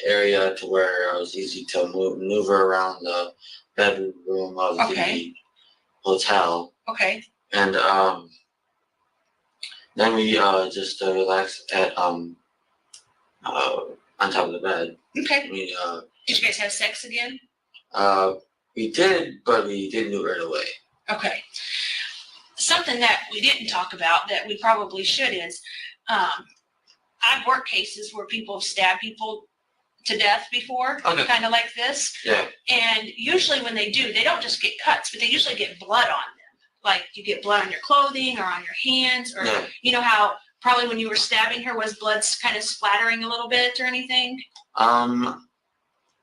area to where it was easy to maneuver around the bedroom of the hotel. Okay. And then we just relaxed at on top of the bed. Okay. We did you guys have sex again? We did, but we didn't do it right away. Okay. Something that we didn't talk about that we probably should is, I've worked cases where people have stabbed people to death before, kind of like this. Yeah. And usually when they do, they don't just get cuts, but they usually get blood on them. Like you get blood on your clothing or on your hands, or you know how probably when you were stabbing her, was blood kind of splattering a little bit or anything?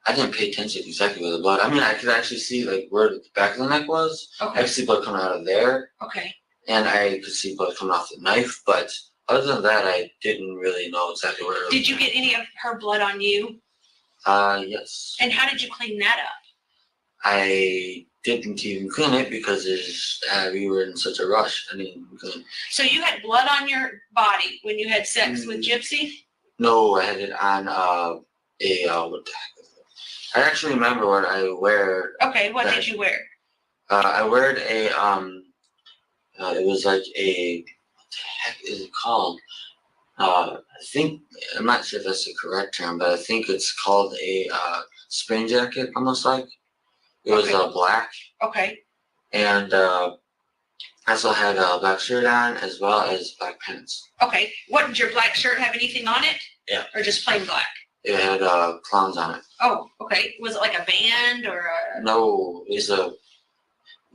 I didn't pay attention to exactly where the blood. I mean, I could actually see like where the back of the neck was. Okay. I could see blood coming out of there. Okay. And I could see blood coming off the knife, but other than that, I didn't really know exactly where it was. Did you get any of her blood on you? Yes. And how did you clean that up? I didn't even clean it because we were in such a rush. I didn't even clean it. So you had blood on your body when you had sex with Gypsy? No, I had it on what the heck is it? I actually remember what I wear. Okay, what did you wear? I wear a it was like a, what the heck is it called? I think, I'm not sure if that's the correct term, but I think it's called a spring jacket, almost like. It was black. Okay. And I also had a black shirt on as well as black pants. Okay. What, did your black shirt have anything on it? Yeah. Or just plain black? It had clowns on it. Oh, okay. Was it like a band or a... No, it was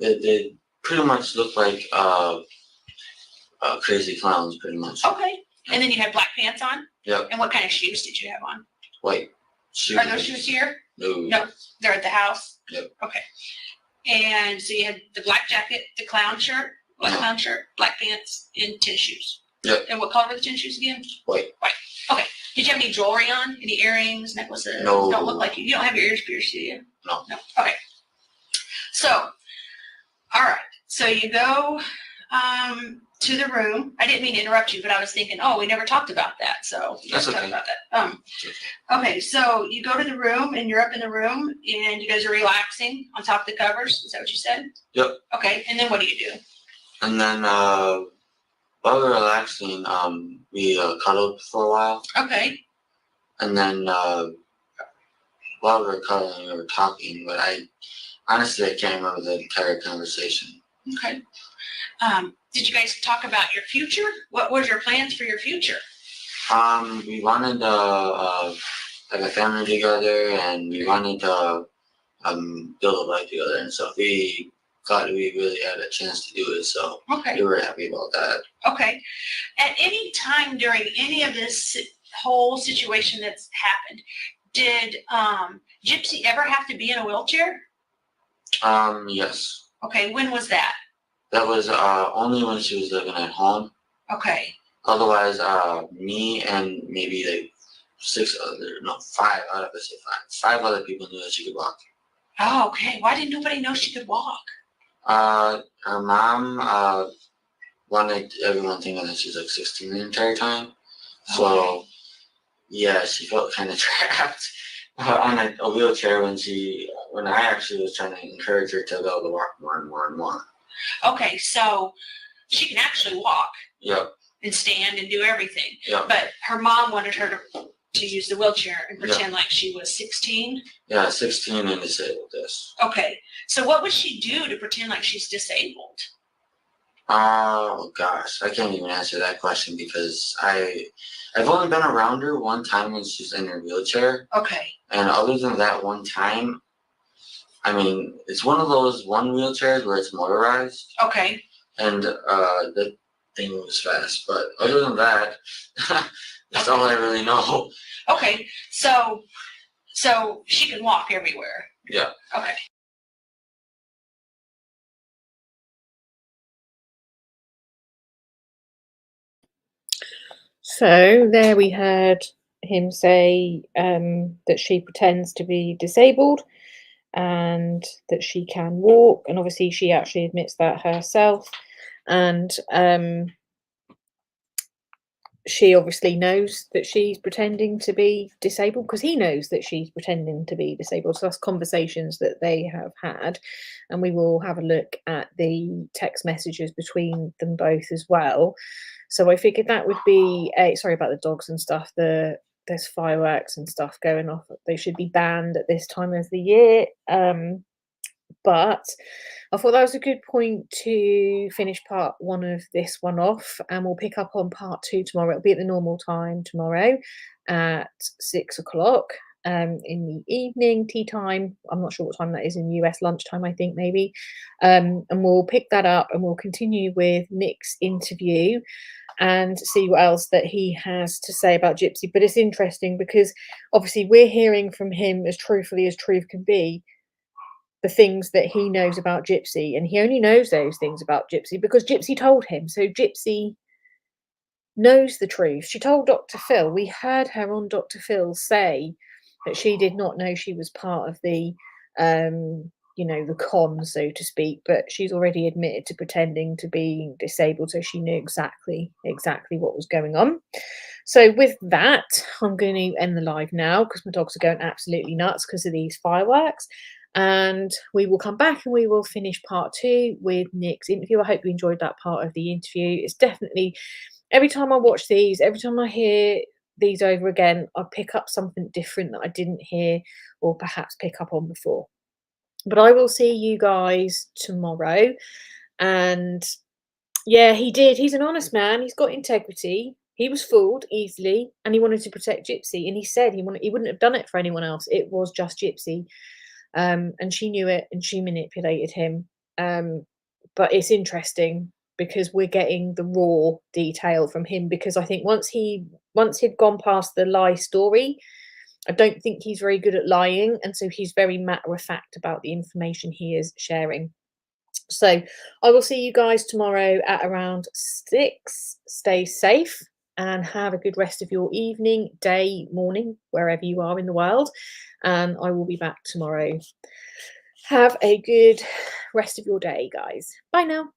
they pretty much looked like crazy clowns, pretty much. Okay. And then you had black pants on? Yep. And what kind of shoes did you have on? White shoes. Are those shoes here? No. No, they're at the house? Yep. Okay. And so you had the black jacket, the clown shirt, black clown shirt, black pants, and tennis shoes. Yep. And what color were the tennis shoes again? White. White. Okay. Did you have any jewelry on? Any earrings, necklaces? No. Don't look like you. You don't have your ears pierced, do you? No. No. Okay. So, all right. So you go to the room. I didn't mean to interrupt you, but I was thinking, oh, we never talked about that. So That's let's okay. talk about that. Okay, so you go to the room and you're up in the room and you guys are relaxing on top of the covers. Is that what you said? Yep. Okay, and then what do you do? And then while we were relaxing, we cuddled for a while. Okay. And then while we were cuddling, we were talking, but honestly, I can't remember the entire conversation. Okay. Did you guys talk about your future? What was your plans for your future? We wanted to have a family together, and we wanted to build a life together and stuff. We thought we really had a chance to do it, so Okay. we were happy about that. Okay. At any time during any of this whole situation that's happened, did Gypsy ever have to be in a wheelchair? Yes. Okay, when was that? That was only when she was living at home. Okay. Otherwise, me and maybe like five other people knew that she could walk. Oh, okay. Why didn't nobody know she could walk? Her mom wanted everyone thinking that she's like 16 the entire time. So, yeah, she felt kind of trapped on a wheelchair when I actually was trying to encourage her to be able to walk more and more and more. Okay, so she can actually walk. Yep. And stand and do everything. Yep. But her mom wanted her to use the wheelchair and pretend like she was 16. Yeah, 16 and disabled, yes. Okay, so what would she do to pretend like she's disabled? Oh gosh, I can't even answer that question because I've only been around her one time when she's in her wheelchair. Okay. And other than that one time, I mean, it's one of those wheelchairs where it's motorized. Okay. And the thing moves fast. But other than that, that's all I really know. Okay, so she can walk everywhere. Yeah. Okay. So there we heard him say that she pretends to be disabled and that she can walk, and obviously she actually admits that herself, and she obviously knows that she's pretending to be disabled because he knows that she's pretending to be disabled. So that's conversations that they have had, and we will have a look at the text messages between them both as well. So I figured that would be sorry about the dogs and stuff. There's fireworks and stuff going off. They should be banned at this time of the year. But I thought that was a good point to finish part one of this one off, and we'll pick up on part two tomorrow. It'll be at the normal time tomorrow at 6 o'clock in the evening, tea time. I'm not sure what time that is in US, lunchtime, I think maybe. And we'll pick that up and we'll continue with Nick's interview and see what else that he has to say about Gypsy. But it's interesting because obviously we're hearing from him as truthfully as truth can be, the things that he knows about Gypsy, and he only knows those things about Gypsy because Gypsy told him. So Gypsy knows the truth. She told Dr. Phil. We heard her on Dr. Phil say that she did not know she was part of the you know, the con, so to speak, but she's already admitted to pretending to be disabled, so she knew exactly what was going on. So with that, I'm going to end the live now because my dogs are going absolutely nuts because of these fireworks. And we will come back and we will finish part 2 with Nick's interview. I hope you enjoyed that part of the interview. It's definitely, every time I watch these, every time I hear these over again, I pick up something different that I didn't hear or perhaps pick up on before. But I will see you guys tomorrow. And yeah, he did. He's an honest man. He's got integrity. He was fooled easily and he wanted to protect Gypsy. And he said he wouldn't have done it for anyone else. It was just Gypsy. And she knew it and she manipulated him. But it's interesting because we're getting the raw detail from him, because I think once he'd gone past the lie story, I don't think he's very good at lying, and so he's very matter of fact about the information he is sharing. So I will see you guys tomorrow at around 6. Stay safe and have a good rest of your evening, day, morning, wherever you are in the world. And I will be back tomorrow. Have a good rest of your day, guys. Bye now.